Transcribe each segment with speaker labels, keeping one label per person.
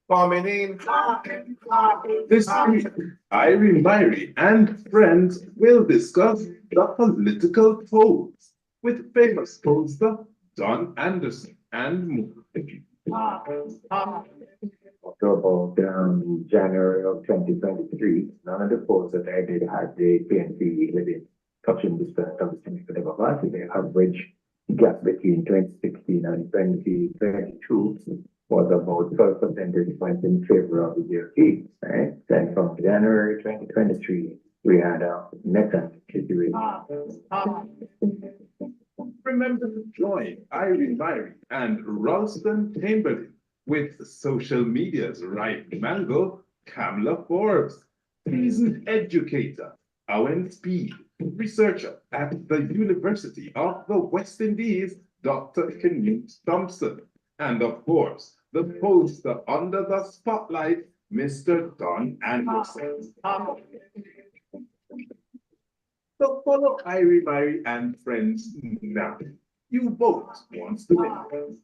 Speaker 1: Coming in this week, Irie Myrie and friends will discuss the political polls with famous pollster Don Anderson and more.
Speaker 2: About January of 2023, none of the polls that I did had the PNP within touching distance of the significant party. The average gap between 2016 and 2022 was about 12 percentage points in favor of the GOP. Right? Then from January 2023, we had a net situation.
Speaker 1: Remember to join Irie Myrie and Ralston Chamberlain with social media's right mango, Kamala Forbes, seasoned educator, Owen Speed, researcher at the University of the West Indies, Dr. Canute Thompson, and of course, the poster under the spotlight, Mr. Don Anderson. So follow Irie Myrie and friends now. You vote wants to win.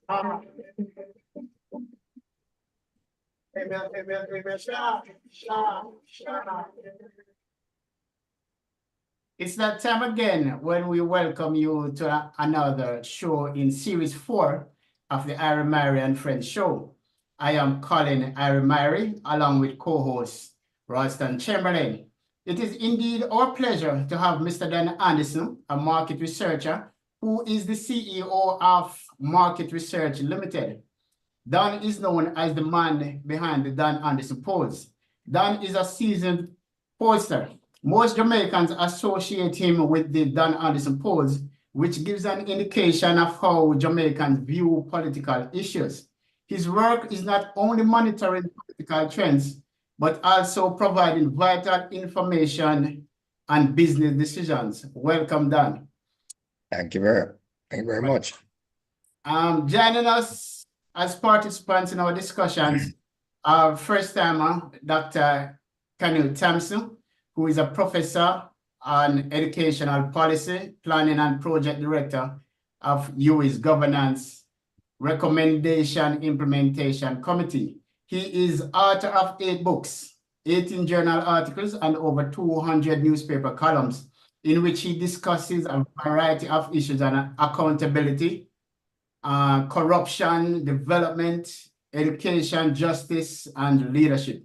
Speaker 3: It's that time again when we welcome you to another show in series 4 of the Irie Myrie and Friends show. I am Colin Irie Myrie along with co-host Ralston Chamberlain. It is indeed our pleasure to have Mr. Don Anderson, a market researcher who is the CEO of Market Research Limited. Don is known as the man behind the Don Anderson polls. Don is a seasoned pollster. Most Jamaicans associate him with the Don Anderson polls, which gives an indication of how Jamaicans view political issues. His work is not only monitoring political trends, but also providing vital information and business decisions. Welcome, Dan.
Speaker 4: Thank you very much.
Speaker 3: Joining us as participants in our discussions, our first timer, Dr. Canute Thompson, who is a professor on educational policy, planning and project director of UWI's Governance Recommendation Implementation Committee. He is author of 8 books, 18 journal articles, and over 200 newspaper columns, in which he discusses a variety of issues on accountability, corruption, development, education, justice, and leadership.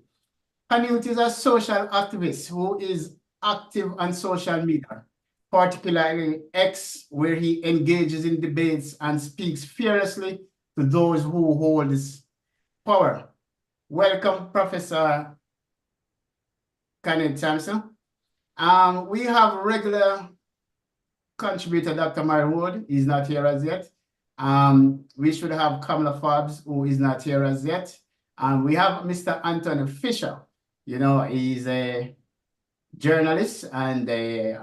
Speaker 3: Canute is a social activist who is active on social media, particularly X, where he engages in debates and speaks fearlessly to those who hold his power. Welcome, Professor Canute Thompson. We have regular contributor, Dr. Mary Wood. He's not here as yet. We should have Kamala Forbes, who is not here as yet. We have Mr. Anthony Fisher. You know, he's a journalist and a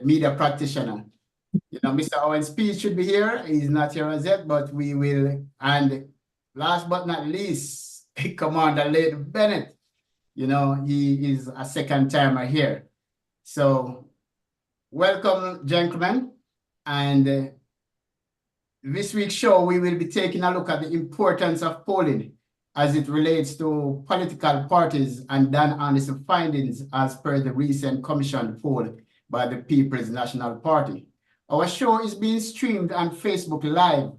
Speaker 3: media practitioner. You know, Mr. Owen Speed should be here. He's not here as yet, but we will. And last but not least, Commander Lade Bennett. You know, he is a second timer here. So welcome, gentlemen. And this week's show, we will be taking a look at the importance of polling as it relates to political parties and Don Anderson findings as per the recent commissioned poll by the People's National Party. Our show is being streamed on Facebook Live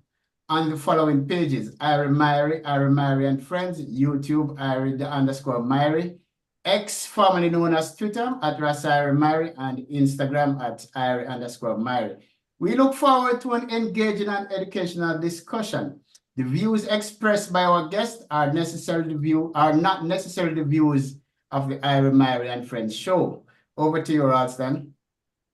Speaker 3: on the following pages: Irie Myrie and Friends, YouTube, Irie_Myrie, X, formerly known as Twitter, at Irie Myrie, and Instagram at Irie_Myrie. We look forward to an engaging and educational discussion. The views expressed by our guests are not necessarily the views of the Irie Myrie and Friends show. Over to you, Ralston.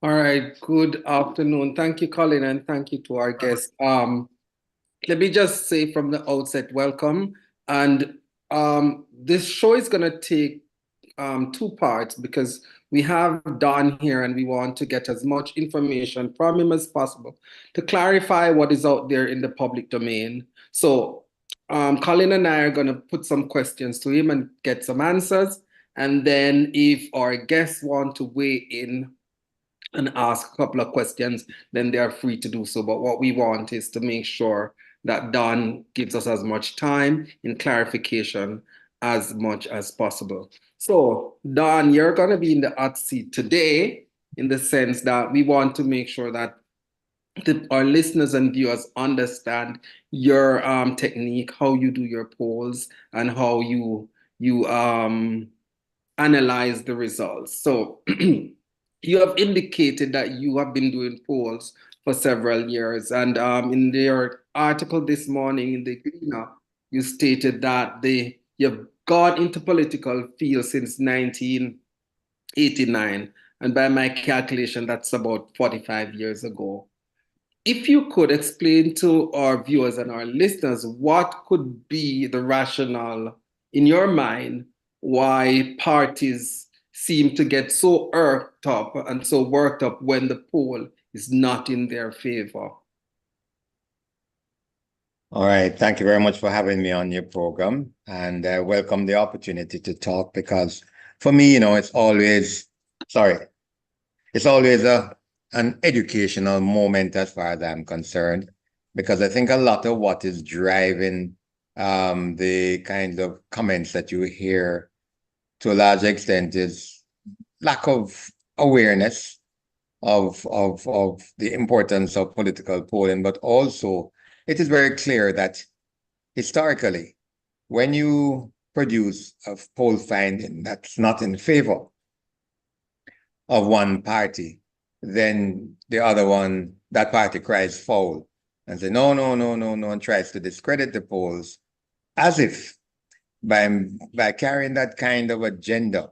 Speaker 5: All right, good afternoon. Thank you, Colin, and thank you to our guests. Let me just say from the outset, welcome. And this show is going to take 2 parts because we have Don here and we want to get as much information from him as possible to clarify what is out there in the public domain. So Colin and I are going to put some questions to him and get some answers. And then if our guests want to weigh in and ask a couple of questions, then they are free to do so. But what we want is to make sure that Don gives us as much time in clarification as much as possible. So, Don, you're going to be in the hot seat today in the sense that we want to make sure that our listeners and viewers understand your technique, how you do your polls, and how you analyze the results. So you have indicated that you have been doing polls for several years, and in your article this morning in the Gleaner, you stated that you've gone into political field since 1989, and by my calculation, that's about 45 years ago. If you could explain to our viewers and our listeners what could be the rationale in your mind why parties seem to get so irked up and so worked up when the poll is not in their favor.
Speaker 4: All right. Thank you very much for having me on your program, and I welcome the opportunity to talk, because for me, it's always an educational moment as far as I'm concerned, because I think a lot of what is driving the kinds of comments that you hear to a large extent is lack of awareness of the importance of political polling, but also it is very clear that historically, when you produce a poll finding that's not in favor of one party, then the other one, that party cries foul and say, no, and tries to discredit the polls, as if by carrying that kind of agenda,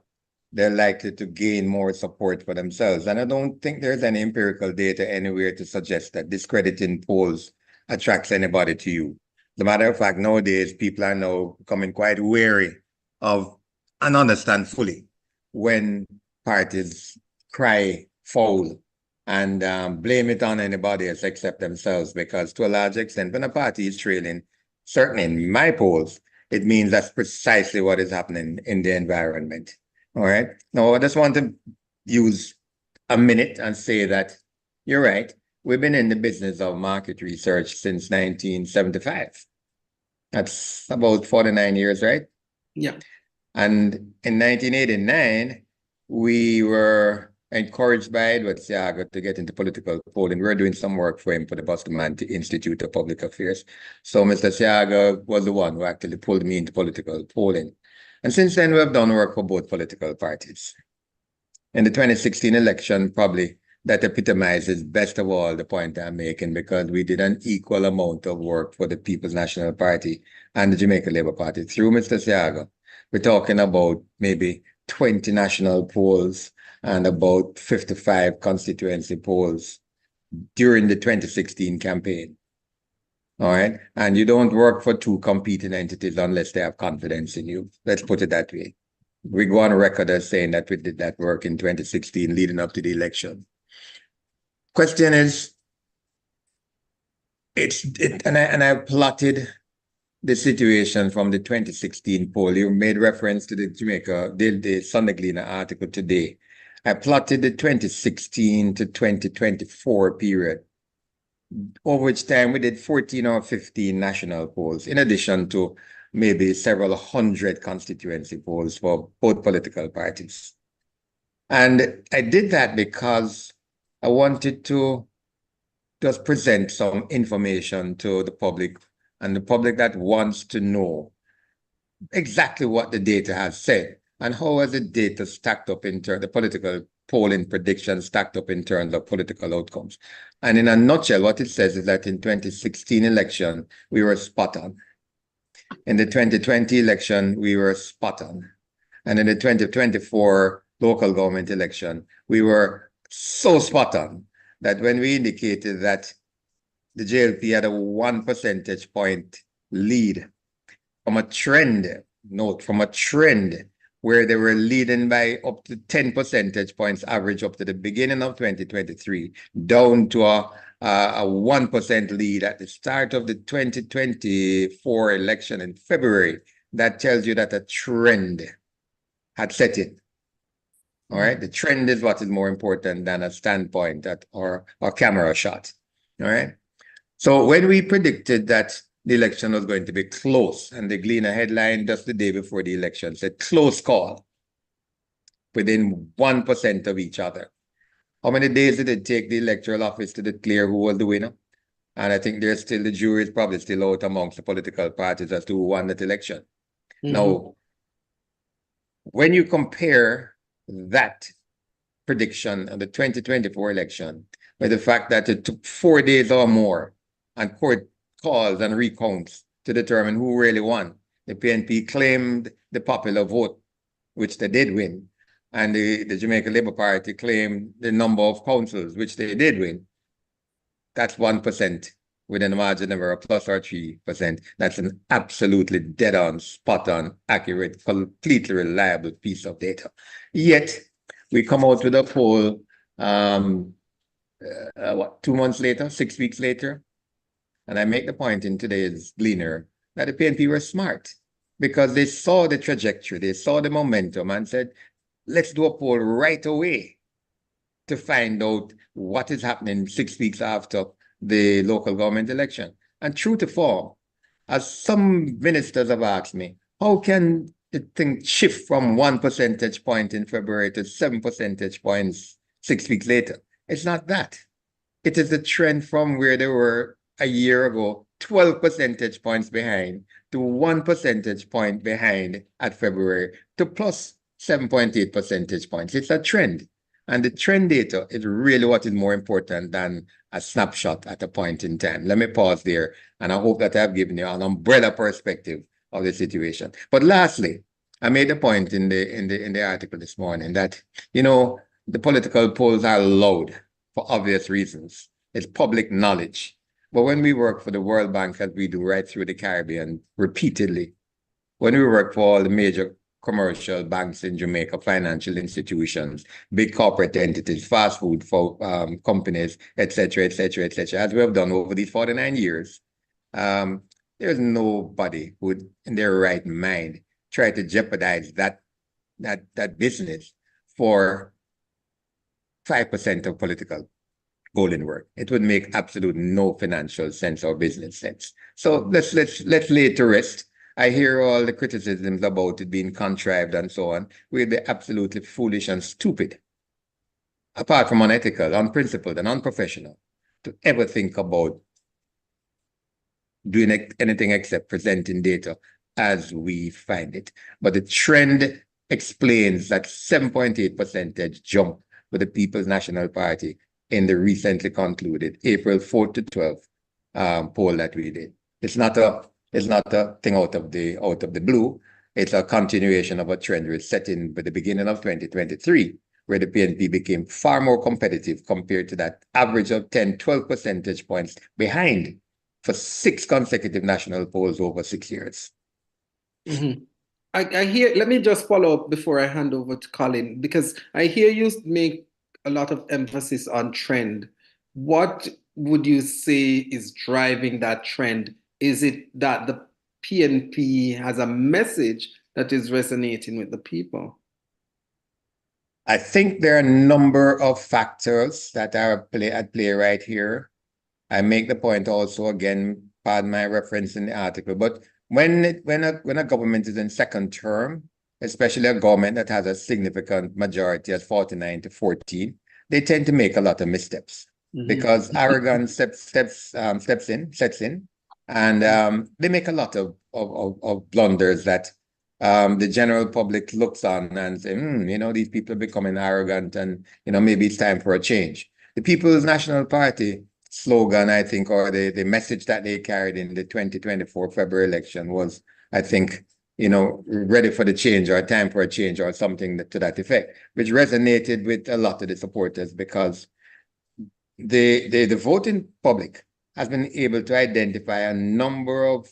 Speaker 4: they're likely to gain more support for themselves. And I don't think there's any empirical data anywhere to suggest that discrediting polls attracts anybody to you. As a matter of fact, nowadays, people are now becoming quite wary of and understand fully when parties cry foul and blame it on anybody else except themselves, because to a large extent, when a party is trailing, certainly in my polls, it means that's precisely what is happening in the environment. All right. Now, I just want to use a minute and say that you're right. We've been in the business of market research since 1975. That's about 49 years, right?
Speaker 5: Yeah.
Speaker 4: And in 1989, we were encouraged by Edward Seaga to get into political polling. We were doing some work for him for the Bustamante Institute of Public Affairs. So Mr. Seaga was the one who actually pulled me into political polling. And since then, we have done work for both political parties. In the 2016 election, probably that epitomizes best of all the point I'm making, because we did an equal amount of work for the People's National Party and the Jamaica Labour Party through Mr. Seaga. We're talking about maybe 20 national polls and about 55 constituency polls during the 2016 campaign. All right. And you don't work for two competing entities unless they have confidence in you. Let's put it that way. We go on record as saying that we did that work in 2016 leading up to the election. Question is, and I plotted the situation from the 2016 poll. You made reference to the Jamaica, the Sunday Gleaner article today. I plotted the 2016 to 2024 period, over which time we did 14 or 15 national polls, in addition to maybe several hundred constituency polls for both political parties. And I did that because I wanted to just present some information to the public, and the public that wants to know exactly what the data has said and how has the data stacked up in terms of the political polling predictions stacked up in terms of political outcomes. And in a nutshell, what it says is that in 2016 election, we were spot on. In the 2020 election, we were spot on. And in the 2024 local government election, we were so spot on that when we indicated that the JLP had a 1 percentage point lead from a trend, where they were leading by up to 10 percentage points average up to the beginning of 2023, down to a 1% lead at the start of the 2024 election in February. That tells you that a trend had set in. All right. The trend is what is more important than a standpoint or camera shot. All right. So when we predicted that the election was going to be close, and the Gleaner headline just the day before the election said close call within 1% of each other. How many days did it take the electoral office to declare who was the winner? And I think the jury is probably still out amongst the political parties as to who won that election. Now, when you compare that prediction of the 2024 election with the fact that it took 4 days or more and court calls and recounts to determine who really won, the PNP claimed the popular vote, which they did win, and the Jamaica Labour Party claimed the number of councils, which they did win. That's 1% within a margin of error, plus or 3%. That's an absolutely dead-on, spot-on, accurate, completely reliable piece of data. Yet, we come out with a poll, 2 months later, 6 weeks later, and I make the point in today's Gleaner that the PNP were smart because they saw the trajectory, they saw the momentum and said, let's do a poll right away to find out what is happening 6 weeks after the local government election. And true to form, as some ministers have asked me, how can the thing shift from 1 percentage point in February to 7 percentage points 6 weeks later? It's not that. It is the trend from where they were a year ago, 12 percentage points behind, to 1 percentage point behind at February, to plus 7.8 percentage points. It's a trend. And the trend data is really what is more important than a snapshot at a point in time. Let me pause there, and I hope that I've given you an umbrella perspective of the situation. But lastly, I made a point in the article this morning that, you know, the political polls are loud for obvious reasons. It's public knowledge. But when we work for the World Bank, as we do right through the Caribbean repeatedly, when we work for all the major commercial banks in Jamaica, financial institutions, big corporate entities, fast food for companies, etc., etc., etc., as we have done over these 49 years, there's nobody who would, in their right mind, try to jeopardize that business for 5% of political golden work. It would make absolute no financial sense or business sense. So let's lay it to rest. I hear all the criticisms about it being contrived and so on. We'd be absolutely foolish and stupid, apart from unethical, unprincipled, and unprofessional, to ever think about doing anything except presenting data as we find it. But the trend explains that 7.8 percentage jump with the People's National Party in the recently concluded April 4th to 12th poll that we did. It's not a thing out of the blue. It's a continuation of a trend we set in by the beginning of 2023, where the PNP became far more competitive compared to that average of 10, 12 percentage points behind for 6 consecutive national polls over 6 years.
Speaker 5: I hear, let me just follow up before I hand over to Colin, because I hear you make a lot of emphasis on trend. What would you say is driving that trend? Is it that the PNP has a message that is resonating with the people?
Speaker 4: I think there are a number of factors that are at play right here. I make the point also, again, pardon my reference in the article, but when a government is in second term, especially a government that has a significant majority as 49 to 14, they tend to make a lot of missteps because arrogance sets in, and they make a lot of blunders that the general public looks on and say, you know, these people are becoming arrogant, and you know, maybe it's time for a change. The People's National Party slogan, I think, or the message that they carried in the 2024 February election was, I think, you know, ready for the change or time for a change or something to that effect, which resonated with a lot of the supporters because the voting public has been able to identify a number of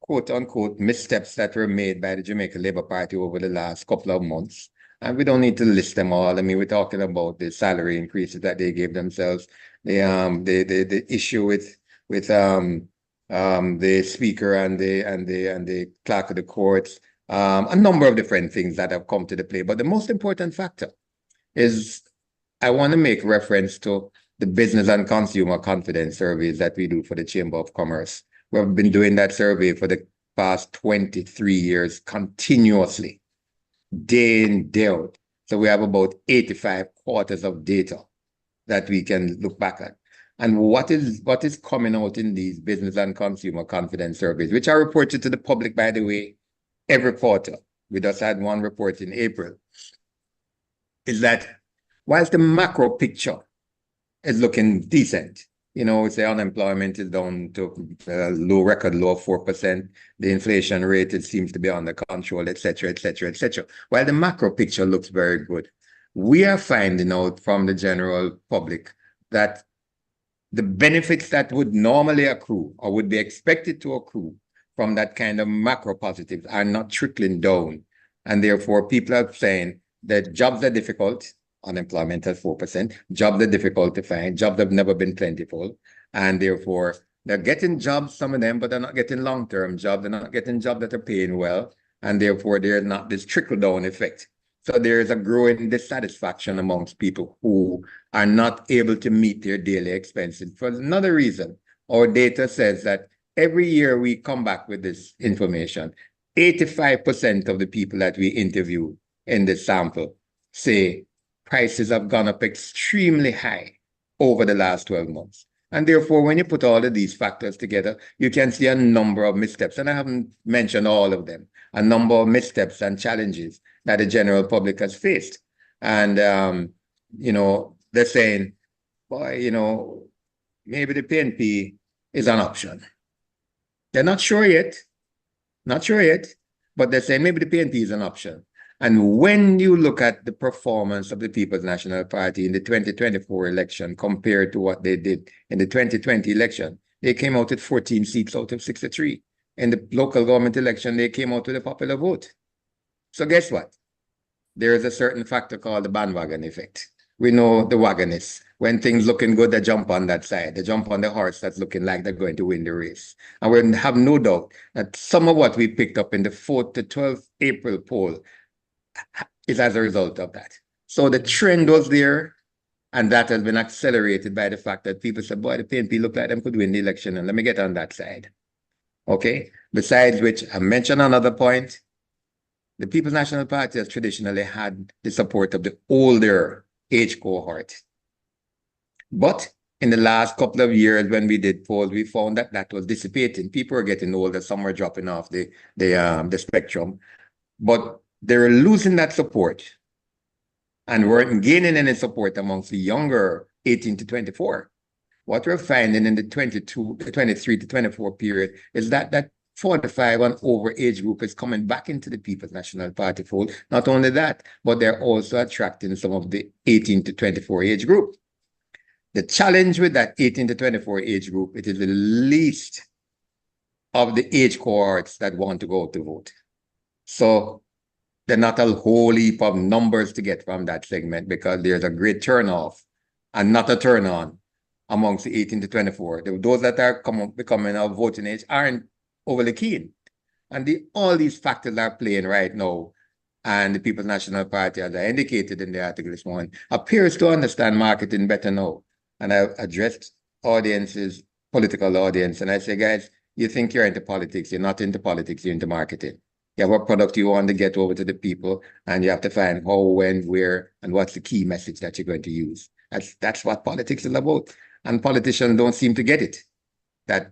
Speaker 4: quote unquote missteps that were made by the Jamaica Labour Party over the last couple of months. And we don't need to list them all. I mean, we're talking about the salary increases that they gave themselves, the issue with the speaker and the clerk of the courts, a number of different things that have come to the play. But the most important factor is I want to make reference to the business and consumer confidence surveys that we do for the Chamber of Commerce. We've been doing that survey for the past 23 years continuously, day in, day out. So we have about 85 quarters of data that we can look back at. And what is coming out in these business and consumer confidence surveys, which are reported to the public, by the way, every quarter. We just had one report in April, is that whilst the macro picture is looking decent, you know, say unemployment is down to a record low of 4%, the inflation rate, it seems to be under control, et cetera, et cetera, et cetera. While the macro picture looks very good, we are finding out from the general public that the benefits that would normally accrue or would be expected to accrue from that kind of macro positives are not trickling down. And therefore, people are saying that jobs are difficult, unemployment at 4%, jobs are difficult to find, jobs have never been plentiful. And therefore, they're getting jobs, some of them, but they're not getting long-term jobs. They're not getting jobs that are paying well. And therefore, there's not this trickle-down effect. So there's a growing dissatisfaction amongst people who are not able to meet their daily expenses. For another reason, our data says that every year we come back with this information, 85% of the people that we interview in this sample say prices have gone up extremely high over the last 12 months. And therefore, when you put all of these factors together, you can see a number of missteps. And I haven't mentioned all of them, a number of missteps and challenges that the general public has faced. And, you know, they're saying, boy, you know, maybe the PNP is an option. They're not sure yet, but they're saying maybe the PNP is an option. And when you look at the performance of the People's National Party in the 2024 election compared to what they did in the 2020 election, they came out with 14 seats out of 63. In the local government election, they came out with a popular vote. So guess what? There is a certain factor called the bandwagon effect. We know the wagonists. When things looking good, they jump on that side. They jump on the horse that's looking like they're going to win the race. And we have no doubt that some of what we picked up in the 4th to 12th April poll is as a result of that. So the trend was there, and that has been accelerated by the fact that people said, boy, the PNP look like them could win the election, and let me get on that side. Okay? Besides which, I mentioned another point. The People's National Party has traditionally had the support of the older age cohort. But in the last couple of years, when we did polls, we found that that was dissipating. People were getting older, some were dropping off the spectrum. But they were losing that support and weren't gaining any support amongst the younger 18 to 24. What we're finding in the 23 to 24 period is that that 45 and over age group is coming back into the People's National Party fold. Not only that, but they're also attracting some of the 18 to 24 age group. The challenge with that 18 to 24 age group, it is the least of the age cohorts that want to go to vote. So there's not a whole heap of numbers to get from that segment because there's a great turnoff and not a turn on amongst the 18 to 24. Those that are becoming of voting age aren't overly keen. And all these factors are playing right now. And the People's National Party, as I indicated in the article this morning, appears to understand marketing better now. And I've addressed audiences, political audience, and I say, guys, you think you're into politics, you're not into politics, you're into marketing. You have a product you want to get over to the people, and you have to find how, when, where, and what's the key message that you're going to use. That's what politics is about. And politicians don't seem to get it. That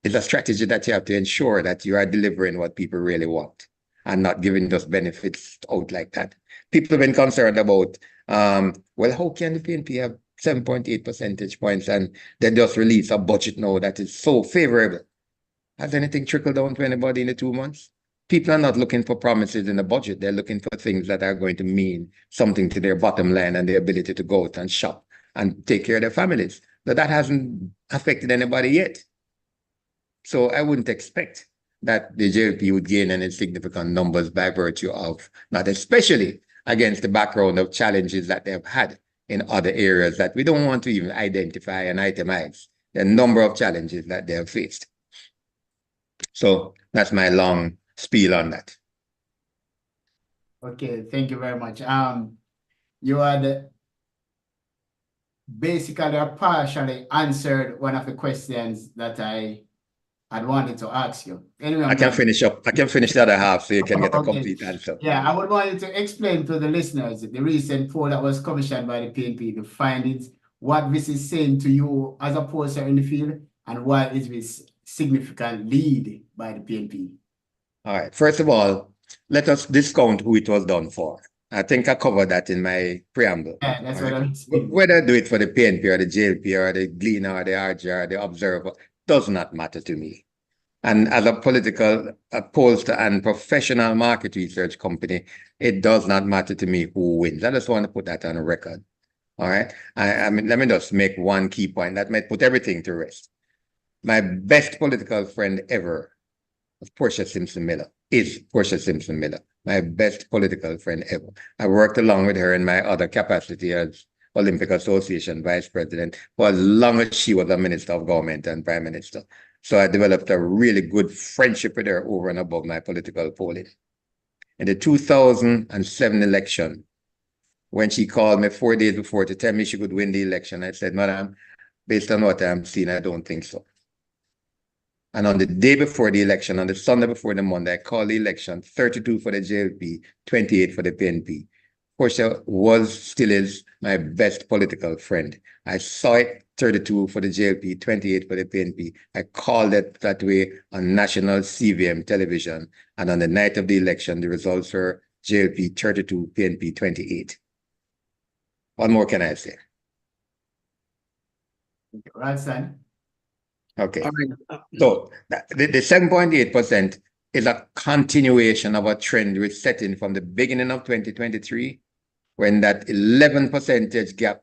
Speaker 4: is a strategy that you have to ensure that you are delivering what people really want and not giving those benefits out like that. People have been concerned about, well, how can the PNP have 7.8 percentage points and they just release a budget now that is so favorable? Has anything trickled down to anybody in the 2 months? People are not looking for promises in the budget. They're looking for things that are going to mean something to their bottom line and their ability to go out and shop and take care of their families. But that hasn't affected anybody yet. So I wouldn't expect that the JLP would gain any significant numbers by virtue of, not especially against the background of challenges that they've had in other areas that we don't want to even identify and itemize. The number of challenges that they have faced. So that's my long spiel on that.
Speaker 3: Okay, thank you very much. You had basically or partially answered one of the questions that I had wanted to ask you. Anyway,
Speaker 4: I can finish up. I can finish the other half so you can get a
Speaker 3: Okay.
Speaker 4: complete answer.
Speaker 3: Yeah, I would want you to explain to the listeners the recent poll that was commissioned by the PNP, the findings, what this is saying to you as a pollster in the field, and why is this significant lead by the PNP?
Speaker 4: All right. First of all, let us discount who it was done for. I think I covered that in my preamble.
Speaker 3: Yeah, that's
Speaker 4: All
Speaker 3: what
Speaker 4: right.
Speaker 3: I'm saying.
Speaker 4: Whether I do it for the PNP or the JLP or the Gleaner or the RJ or the Observer does not matter to me. And as a political pollster and professional market research company, it does not matter to me who wins. I just want to put that on record. All right. I mean, let me just make one key point that might put everything to rest. My best political friend ever was Portia Simpson Miller, is Portia Simpson Miller, my best political friend ever. I worked along with her in my other capacity as Olympic Association Vice President for as long as she was a Minister of Government and Prime Minister. So I developed a really good friendship with her over and above my political polling. In the 2007 election, when she called me 4 days before to tell me she could win the election, I said, Madam, based on what I'm seeing, I don't think so. And on the day before the election, on the Sunday before the Monday, I called the election 32 for the JLP, 28 for the PNP. Portia was, still is, my best political friend. I saw it 32 for the JLP, 28 for the PNP. I called it that way on national CVM television. And on the night of the election, the results were JLP 32, PNP 28. What more can I say?
Speaker 3: Right, son?
Speaker 4: Okay.
Speaker 5: All right.
Speaker 4: So the 7.8% is a continuation of a trend we set in from the beginning of 2023, when that 11 percentage gap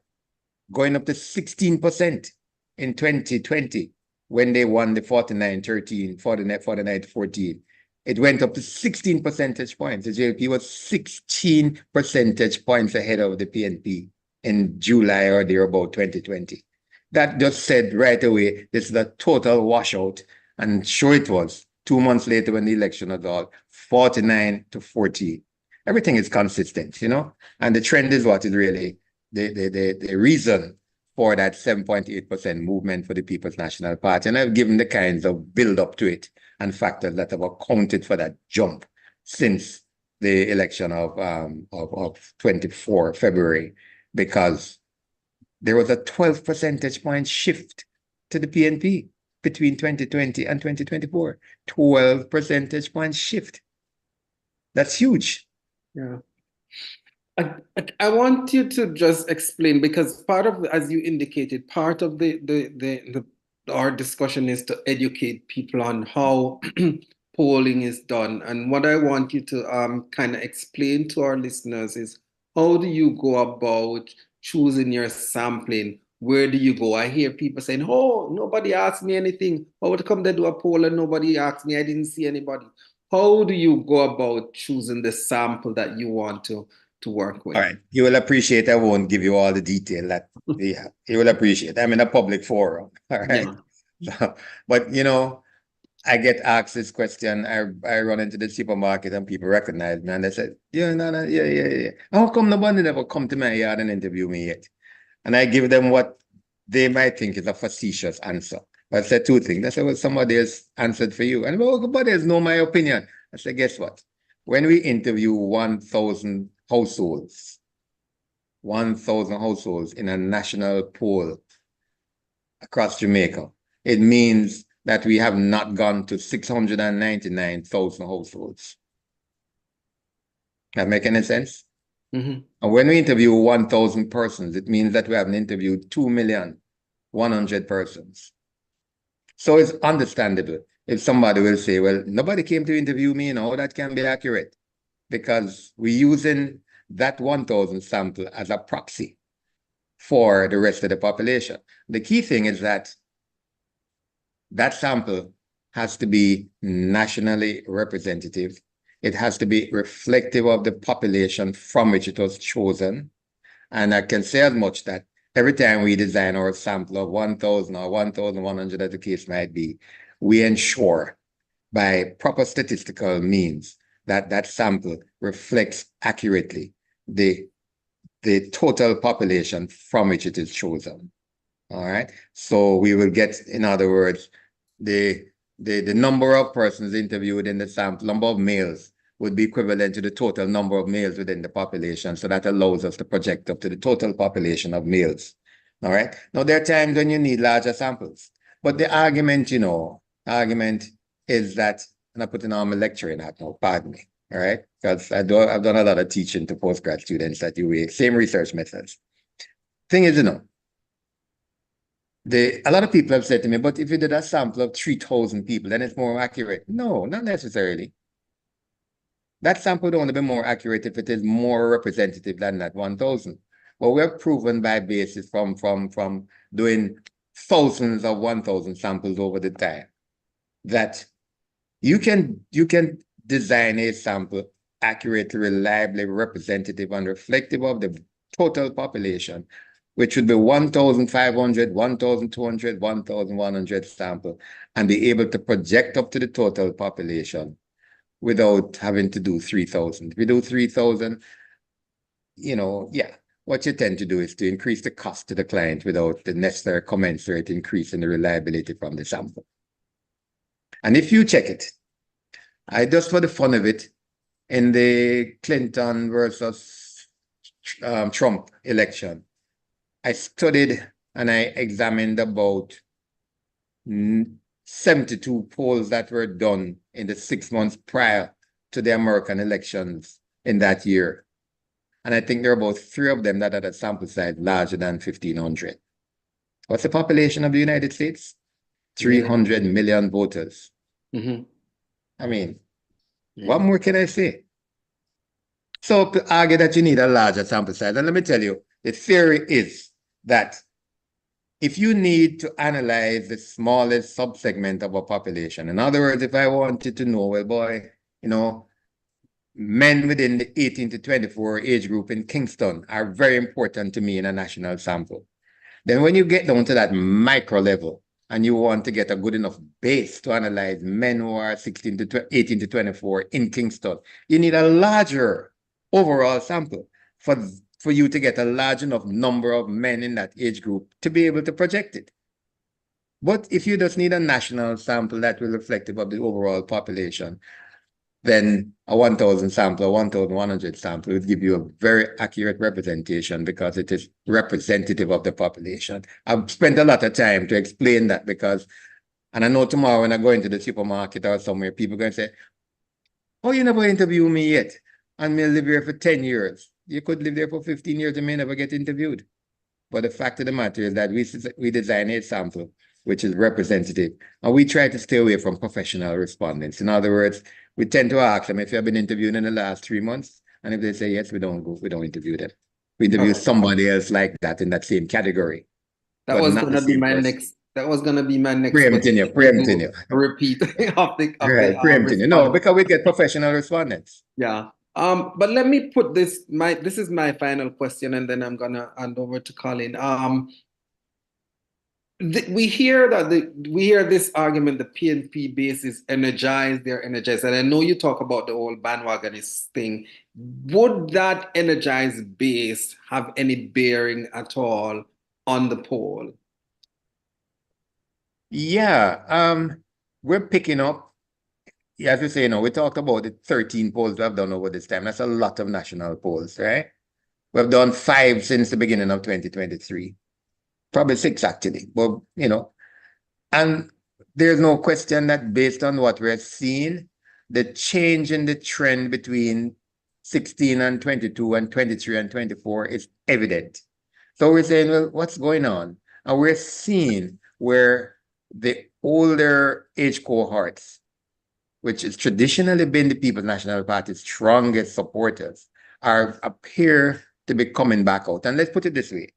Speaker 4: going up to 16% in 2020, when they won the 49-13, 49-14. It went up to 16 percentage points. The JLP was 16 percentage points ahead of the PNP in July or thereabout 2020. That just said right away, this is a total washout. And sure it was. 2 months later when the election was all 49-40. Everything is consistent, you know? And the trend is what is really the reason for that 7.8% movement for the People's National Party. And I've given the kinds of build up to it and factors that have accounted for that jump since the election of 24 February, because there was a 12 percentage point shift to the PNP between 2020 and 2024. 12 percentage point shift. That's huge.
Speaker 5: Yeah. I want you to just explain, because part of, as you indicated, part of our discussion is to educate people on how polling is done. And what I want you to kind of explain to our listeners is, how do you go about choosing your sampling? Where do you go? I hear people saying, oh, nobody asked me anything. How would come they do a poll and nobody asked me? I didn't see anybody. How do you go about choosing the sample that you want to work with?
Speaker 4: All right. You will appreciate I won't give you all the detail that yeah, you will appreciate. I'm in a public forum. All right.
Speaker 5: Yeah.
Speaker 4: So, but you know, I get asked this question. I run into the supermarket and people recognize me and they say, yeah, no, yeah. How come nobody never come to my yard and interview me yet? And I give them what they might think is a facetious answer. But I said two things. I said, well, somebody has answered for you. And well, nobody has known my opinion. I said, guess what? When we interview 1,000 households, 1,000 households in a national poll across Jamaica, it means that we have not gone to 699,000 households. That make any sense?
Speaker 5: Mm-hmm.
Speaker 4: And when we interview 1,000 persons, it means that we haven't interviewed 2,100,000 persons. So it's understandable if somebody will say, well, nobody came to interview me, that can be accurate, because we're using that 1,000 sample as a proxy for the rest of the population. The key thing is that that sample has to be nationally representative. It has to be reflective of the population from which it was chosen. And I can say as much that every time we design our sample of 1,000 or 1,100, as the case might be, we ensure by proper statistical means that that sample reflects accurately the total population from which it is chosen. All right. So we will get, in other words, the number of persons interviewed in the sample, number of males, would be equivalent to the total number of males within the population. So that allows us to project up to the total population of males. All right. Now, there are times when you need larger samples, but the argument, argument is that, and I'm putting on my lecturing hat now, pardon me. All right. Because I've done a lot of teaching to postgrad students that use same research methods. Thing is, a lot of people have said to me, but if you did a sample of 3,000 people, then it's more accurate. No, not necessarily. That sample would only be more accurate if it is more representative than that 1,000. But we have proven by basis from doing thousands of 1,000 samples over the time that you can design a sample accurately, reliably representative and reflective of the total population, which would be 1,500, 1,200, 1,100 sample, and be able to project up to the total population without having to do 3,000. If we do 3,000, what you tend to do is to increase the cost to the client without the necessary commensurate increase in the reliability from the sample. And if you check it, just for the fun of it, in the Clinton versus Trump election, I studied and I examined about 72 polls that were done in the 6 months prior to the American elections in that year. And I think there are about 3 of them that had a sample size larger than 1,500. What's the population of the United States? 300 million voters.
Speaker 5: Mm-hmm.
Speaker 4: I mean, what more can I say? So to argue that you need a larger sample size, and let me tell you, the theory is that if you need to analyze the smallest subsegment of a population, in other words, if I wanted to know, well, boy, men within the 18 to 24 age group in Kingston are very important to me in a national sample. Then when you get down to that micro level and you want to get a good enough base to analyze men who are 18 to 24 in Kingston, you need a larger overall sample for you to get a large enough number of men in that age group to be able to project it. But if you just need a national sample that will reflective of the overall population, then a 1,000 sample, a 1,100 sample will give you a very accurate representation because it is representative of the population. I've spent a lot of time to explain that because, and I know tomorrow when I go into the supermarket or somewhere, people are going to say, oh, you never interview me yet. And me live here for 10 years. You could live there for 15 years and may never get interviewed. But the fact of the matter is that we design a sample which is representative. And we try to stay away from professional respondents. In other words, we tend to ask them if you have been interviewed in the last 3 months. And if they say yes, we don't interview them. We interview somebody else like that in that same category.
Speaker 5: That was going to be my next. That was going to be my next.
Speaker 4: Preempting you.
Speaker 5: Repeat of the
Speaker 4: preempting you. No, because we get professional respondents.
Speaker 5: Yeah. But let me put this. This is my final question, and then I'm gonna hand over to Colin. We hear this argument. The PNP base is energized. They're energized, and I know you talk about the whole bandwagonist thing. Would that energized base have any bearing at all on the poll?
Speaker 4: Yeah, we're picking up. Yeah, as you say, we talked about the 13 polls we have done over this time. That's a lot of national polls, right? We've done 5 since the beginning of 2023. Probably 6 actually, but and there's no question that based on what we're seeing, the change in the trend between 16 and 22 and 23 and 24 is evident. So we're saying, well, what's going on? And we're seeing where the older age cohorts, which has traditionally been the People's National Party's strongest supporters, appear to be coming back out. And let's put it this way.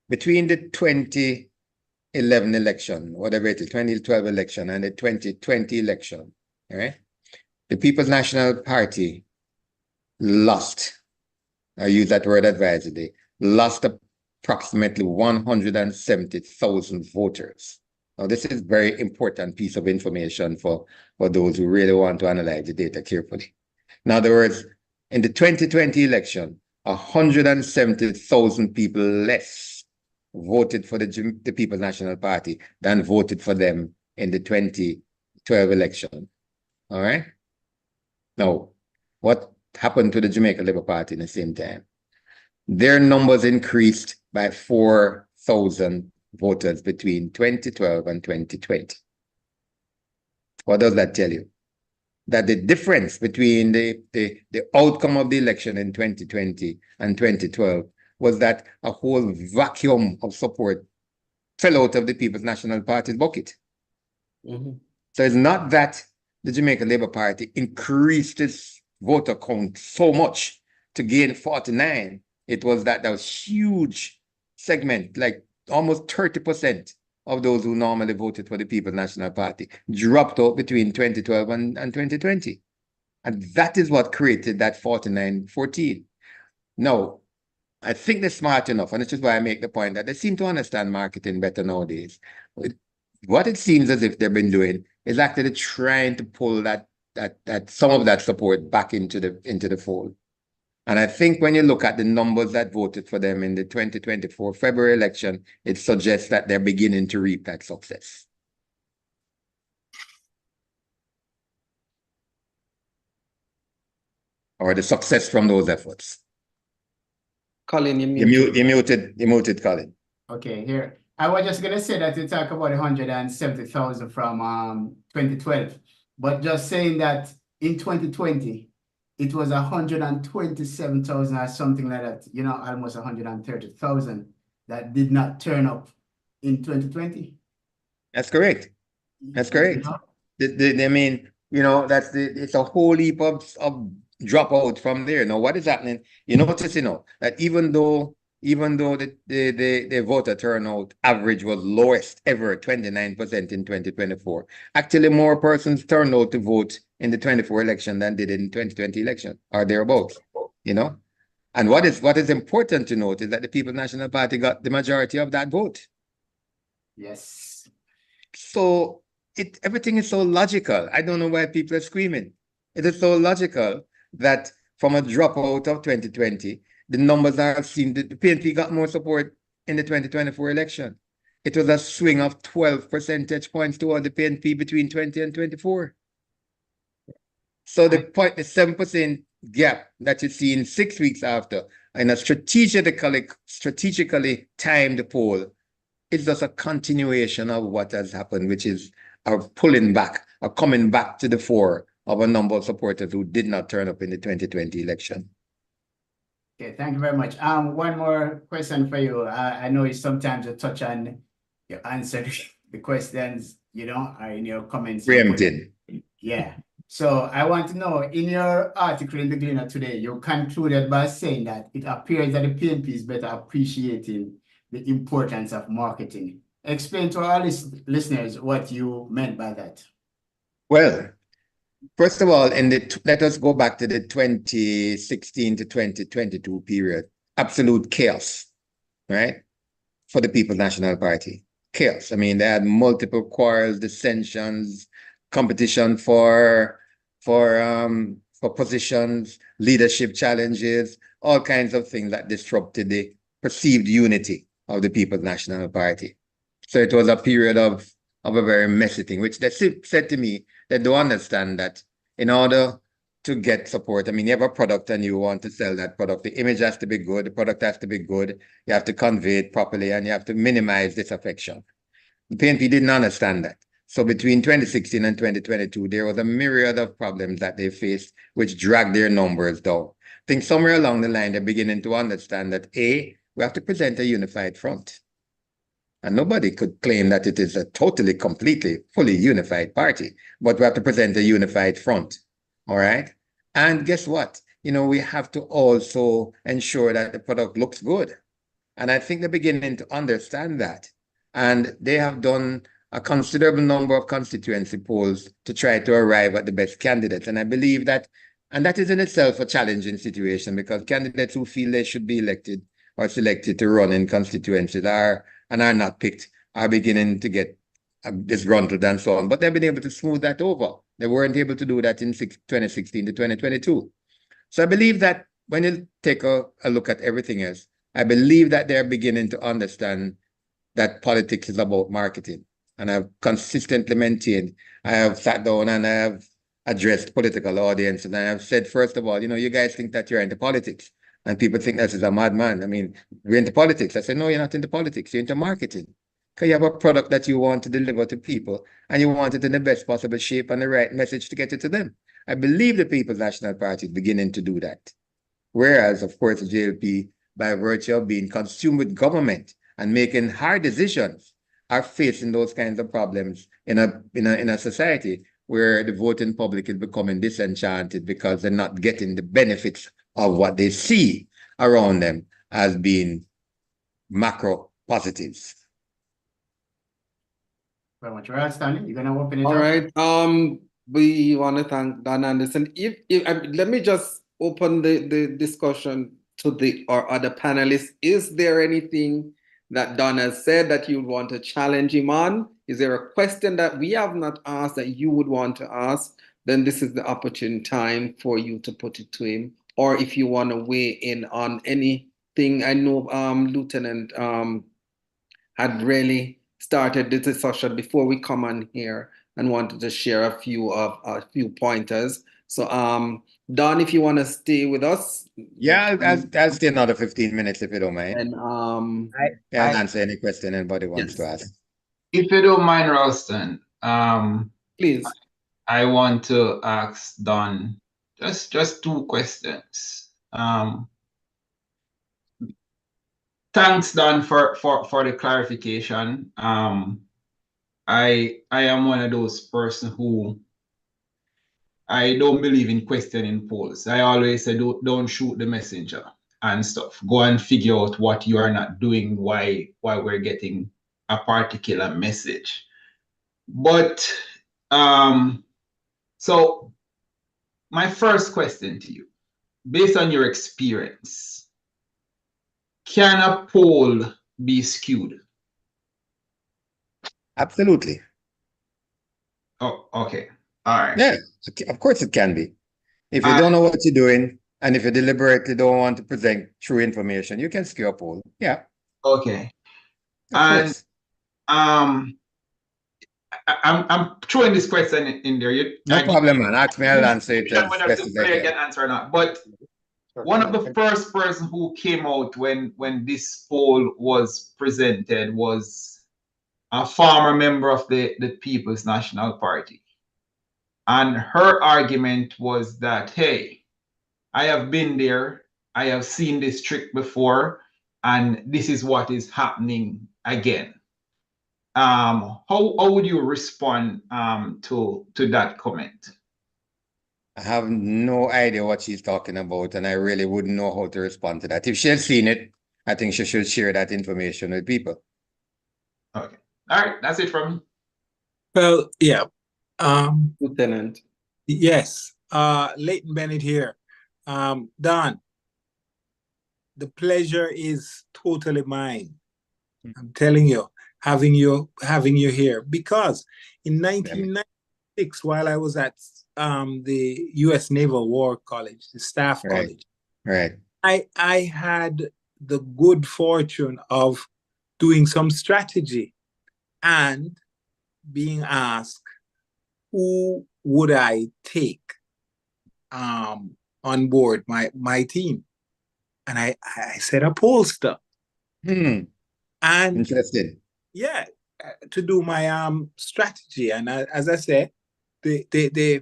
Speaker 4: Between the 2011 election, whatever it is, 2012 election and the 2020 election, right? The People's National Party lost, I use that word advisedly, lost approximately 170,000 voters Now, this is very important piece of information for those who really want to analyze the data carefully. In other words, in the 2020 election, 170,000 people less voted for the People's National Party than voted for them in the 2012 election. All right? Now, what happened to the Jamaica Labour Party in the same time? Their numbers increased by 4,000 voters between 2012 and 2020. What does that tell you? That the difference between the outcome of the election in 2020 and 2012 was that a whole vacuum of support fell out of the People's National Party's bucket.
Speaker 5: Mhm.
Speaker 4: So it's not that the Jamaica Labour Party increased its voter count so much to gain 49. It was that was huge segment, like almost 30% of those who normally voted for the People's National Party dropped out between 2012 and 2020. And that is what created that 49-14. Now, I think they're smart enough, and this is why I make the point that they seem to understand marketing better nowadays. What it seems as if they've been doing is actually trying to pull that some of that support back into the fold. And I think when you look at the numbers that voted for them in the 2024 February election, it suggests that they're beginning to reap that success. Or the success from those efforts.
Speaker 5: Colin,
Speaker 4: You muted, Colin.
Speaker 3: Okay, here. I was just gonna say that you talk about 170,000 from 2012, but just saying that in 2020, it was 127,000 or something like that, you know, almost 130,000 that did not turn up in 2020.
Speaker 4: That's correct. That's correct.
Speaker 3: You know?
Speaker 4: I mean, you know, it's a whole heap of dropout from there. Now, what is happening? You notice, you know, that even though the voter turnout average was lowest ever, 29% in 2024, actually more persons turned out to vote in the 24 election than did in 2020 election, or thereabouts, you know? And what is important to note is that the People's National Party got the majority of that vote.
Speaker 3: Yes.
Speaker 4: So everything is so logical. I don't know why people are screaming. It is so logical that from a dropout of 2020, the numbers are seen, the PNP got more support in the 2024 election. It was a swing of 12 percentage points toward the PNP between 20 and 24. So the 7% gap that you see in 6 weeks after, in a strategically timed poll, is just a continuation of what has happened, which is a pulling back, a coming back to the fore of a number of supporters who did not turn up in the 2020 election.
Speaker 3: Okay, thank you very much. One more question for you. I know you sometimes you touch on, you answer the questions, you know, in your comments.
Speaker 4: Preempted.
Speaker 3: Yeah. So I want to know, in your article in the Gleaner today, you concluded by saying that it appears that the PNP is better appreciating the importance of marketing. Explain to our listeners what you meant by that.
Speaker 4: Well, first of all, let us go back to the 2016 to 2022 period. Absolute chaos, right? For the People's National Party. Chaos. I mean, they had multiple quarrels, dissensions, competition for positions, leadership challenges, all kinds of things that disrupted the perceived unity of the People's National Party. So it was a period of a very messy thing, which they said to me, they don't understand that in order to get support, I mean, you have a product and you want to sell that product, the image has to be good, the product has to be good, you have to convey it properly, and you have to minimize disaffection. The PNP didn't understand that. So between 2016 and 2022, there was a myriad of problems that they faced, which dragged their numbers down. I think somewhere along the line, they're beginning to understand that A, we have to present a unified front. And nobody could claim that it is a totally, completely, fully unified party, but we have to present a unified front, all right? And guess what? You know, we have to also ensure that the product looks good. And I think they're beginning to understand that. And they have done a considerable number of constituency polls to try to arrive at the best candidates. And I believe that, and that is in itself a challenging situation, because candidates who feel they should be elected or selected to run in constituencies and are not picked are beginning to get disgruntled and so on, but they've been able to smooth that over. They weren't able to do that in 2016 to 2022. So I believe that when you take a look at everything else, I believe that they're beginning to understand that politics is about marketing. And I've consistently maintained, I have sat down and I have addressed political audience, and I have said, first of all, you guys think that you're into politics, and people think that is a madman. I mean, we're into politics. I said, no, you're not into politics, you're into marketing. Because you have a product that you want to deliver to people, and you want it in the best possible shape and the right message to get it to them. I believe the People's National Party is beginning to do that. Whereas, of course, the JLP, by virtue of being consumed with government and making hard decisions, are facing those kinds of problems in a society where the voting public is becoming disenchanted because they're not getting the benefits of what they see around them as being macro positives.
Speaker 3: Very much. Right, Stanley, you're gonna open it
Speaker 5: All
Speaker 3: up?
Speaker 5: right. We want to thank Don Anderson. Let me just open the discussion to our other panelists. Is there anything that Don has said that you want to challenge him on? Is there a question that we have not asked that you would want to ask? Then this is the opportune time for you to put it to him. Or if you want to weigh in on anything, I know Lieutenant had really started the discussion before we come on here and wanted to share a few pointers. So Don, if you want to stay with us.
Speaker 4: Yeah, I'll stay another 15 minutes if you don't mind.
Speaker 5: And
Speaker 4: I'll answer any question anybody wants to ask.
Speaker 6: If you don't mind, Ralston,
Speaker 5: please.
Speaker 6: I want to ask Don just two questions. Thanks, Don, for the clarification. I am one of those person who I don't believe in questioning polls. I always say don't shoot the messenger and stuff. Go and figure out what you are not doing, why we're getting a particular message. But so my first question to you, based on your experience, can a poll be skewed?
Speaker 4: Absolutely.
Speaker 6: Oh, okay. All right.
Speaker 4: Yeah, of course it can be. If you don't know what you're doing, and if you deliberately don't want to present true information, you can skew a poll. Yeah.
Speaker 6: Okay.
Speaker 4: Of course.
Speaker 6: I'm throwing this question in there.
Speaker 4: No problem, man. Ask me, I'll answer it as
Speaker 6: whether
Speaker 4: best
Speaker 6: the
Speaker 4: as I
Speaker 6: player
Speaker 4: can.
Speaker 6: can answer or not. But one of the first person who came out when this poll was presented was a former member of the People's National Party. And her argument was that, hey, I have been there, I have seen this trick before, and this is what is happening again. How would you respond to that comment?
Speaker 4: I have no idea what she's talking about, and I really wouldn't know how to respond to that. If she has seen it, I think she should share that information with people.
Speaker 6: Okay. All right, that's it from me.
Speaker 7: Well, yeah.
Speaker 5: Lieutenant.
Speaker 7: Yes. Leighton Bennett here. Don, the pleasure is totally mine. I'm telling you, having you here, because in 1996, while I was at the U.S. Naval War College, the Staff College,
Speaker 4: right,
Speaker 7: I had the good fortune of doing some strategy and being asked who would I take on board my team, and I said a pollster. And
Speaker 4: interesting.
Speaker 7: Yeah, to do my strategy, and as I said, they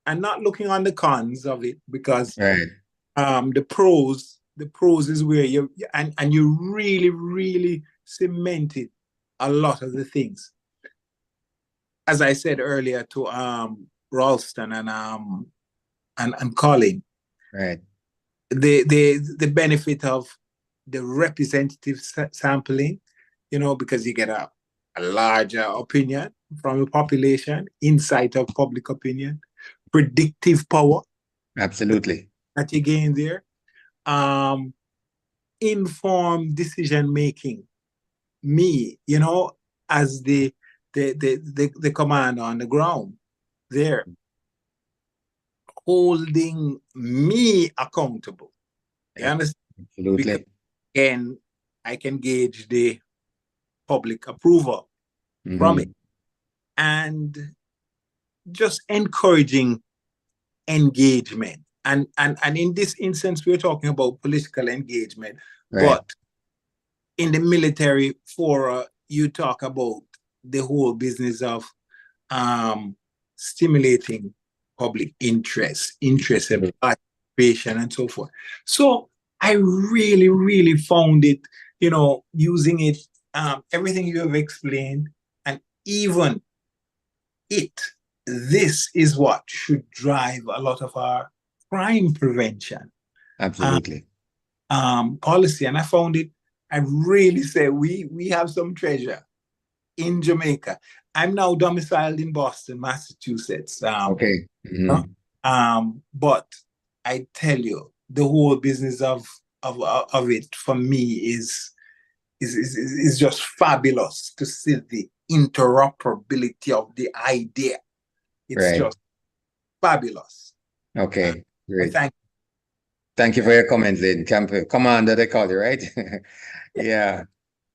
Speaker 7: I'm not looking on the cons of it, because the pros is where you and you really cemented a lot of the things. As I said earlier to Ralston and Colin,
Speaker 4: right?
Speaker 7: The benefit of the representative sampling, because you get a larger opinion from the population, insight of public opinion, predictive power.
Speaker 4: Absolutely.
Speaker 7: That you gain there. Informed decision making. Me, as the the commander on the ground there, holding me accountable. You understand?
Speaker 4: Absolutely.
Speaker 7: Because again, I can gauge the public approval from it. And just encouraging engagement. And in this instance, we're talking about political engagement.
Speaker 4: Right.
Speaker 7: But in the military fora, you talk about the whole business of stimulating public interest and participation and so forth. So I really, really found it, you know, using it, everything you have explained, and even this is what should drive a lot of our crime prevention.
Speaker 4: Absolutely.
Speaker 7: Policy. And I found it, I really say we have some treasure in Jamaica. I'm now domiciled in Boston, Massachusetts.
Speaker 4: Okay.
Speaker 7: But I tell you, the whole business of it for me is just fabulous to see the interoperability of the idea. It's just fabulous.
Speaker 4: Okay, great.
Speaker 7: Thank
Speaker 4: you for your comments, Lynn. Commander, they call you, right? Yeah.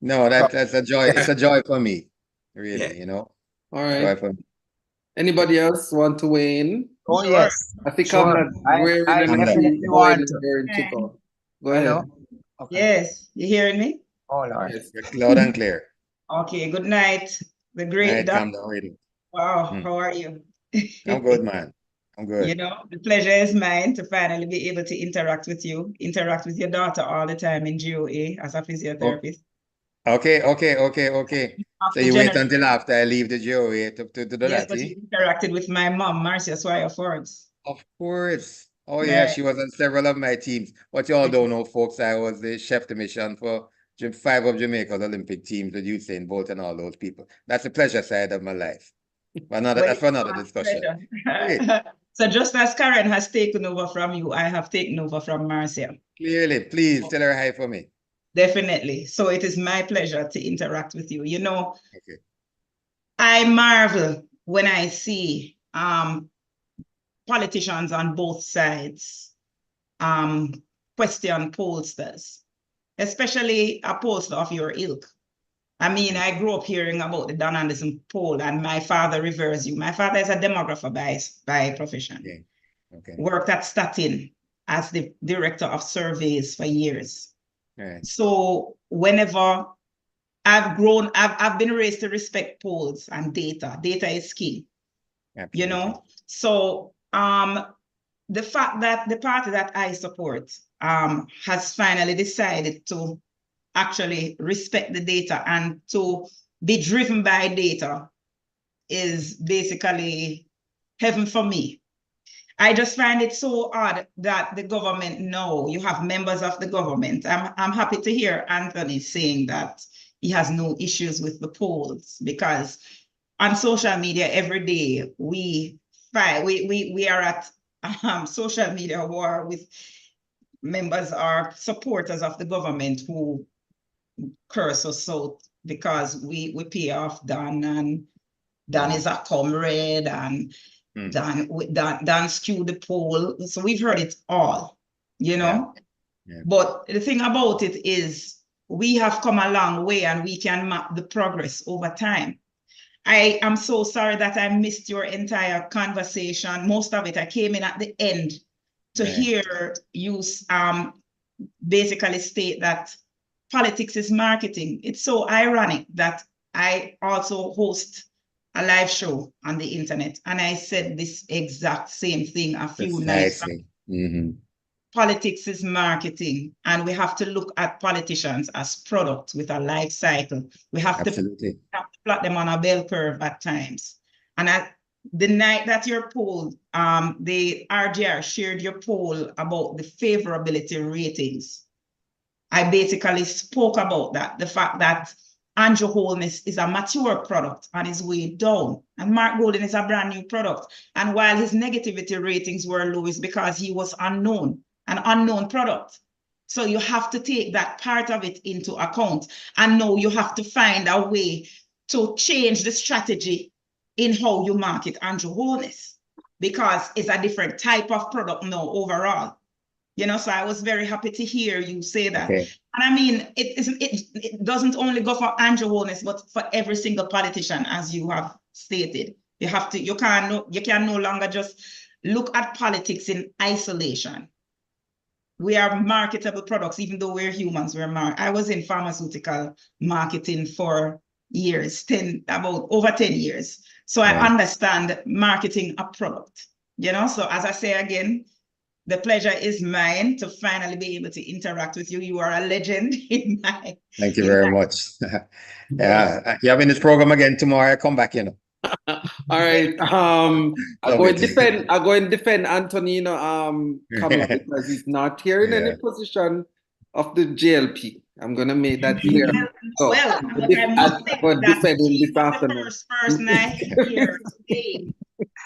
Speaker 4: No, that's a joy. It's a joy for me, really, you know.
Speaker 5: All right.
Speaker 4: Joy for me.
Speaker 5: Anybody else want to weigh in?
Speaker 8: Oh, yes.
Speaker 5: I think
Speaker 8: Sure. I definitely want to.
Speaker 5: Go ahead.
Speaker 8: Hello? Okay.
Speaker 9: Yes, you hearing me?
Speaker 8: Oh, Lord.
Speaker 4: Yes, loud and clear.
Speaker 9: Okay, good night. The great
Speaker 4: Calm down, reading.
Speaker 9: Wow, how are you?
Speaker 4: I'm good, man. I'm good.
Speaker 9: You know, the pleasure is mine to finally be able to interact with you, interact with your daughter all the time in GOA as a physiotherapist.
Speaker 4: Okay. So you wait until after I leave the GOA to do that?
Speaker 9: Yes, but you interacted with my mom, Marcia Swire-Forbes.
Speaker 4: Of course. Oh, yeah, she was on several of my teams. What you all don't know, folks, I was the chef de mission for 5 of Jamaica's Olympic teams with Usain Bolt and all those people. That's the pleasure side of my life. But that's for another discussion.
Speaker 9: So just as Karen has taken over from you, I have taken over from Marcia.
Speaker 4: Clearly, please tell her hi for me.
Speaker 9: Definitely. So it is my pleasure to interact with you. You know, I marvel when I see politicians on both sides question pollsters, especially a pollster of your ilk. I mean, I grew up hearing about the Don Anderson poll, and my father reveres you. My father is a demographer by profession. Worked at Statin as the director of surveys for years. So whenever I've grown, I've been raised to respect polls and data. Data is key. You know? So the fact that the party that I support has finally decided to actually respect the data and to be driven by data is basically heaven for me. I just find it so odd that the government, no, you have members of the government. I'm happy to hear Anthony saying that he has no issues with the polls, because on social media every day we are at social media war with members or supporters of the government who curse us out because we pay off Don, and Don is a comrade, and Don skewed the poll. So we've heard it all, you know. But the thing about it is we have come a long way and we can map the progress over time. I am so sorry that I missed your entire conversation. Most of it, I came in at the end to hear you basically state that politics is marketing. It's so ironic that I also host a live show on the internet, and I said this exact same thing a few nights ago. Politics is marketing, and we have to look at politicians as products with a life cycle. We have to plot them on a bell curve at times. And the night that your poll, the RGR shared your poll about the favorability ratings, I basically spoke about that, the fact that Andrew Holness is a mature product and is way down, and Mark Golden is a brand new product. And while his negativity ratings were low, it's because he was unknown, an unknown product. So you have to take that part of it into account. And now you have to find a way to change the strategy in how you market Andrew Holness, because it's a different type of product now overall. You know, so I was very happy to hear you say that.
Speaker 4: Okay.
Speaker 9: And I mean, it doesn't only go for Andrew Holness, but for every single politician, as you have stated. You have to, you can no longer just look at politics in isolation. We are marketable products, even though we're humans. I was in pharmaceutical marketing for years, over 10 years. So I understand marketing a product, you know? So as I say again, the pleasure is mine to finally be able to interact with you. You are a legend in my.
Speaker 4: Thank you very much. Yeah, you having this program again tomorrow? Come back, you know.
Speaker 5: All right. I go and defend Antonino Kamla because he's not here in any position of the JLP. I'm gonna make that clear. So,
Speaker 9: well, but I must say that he's the first person I hear saying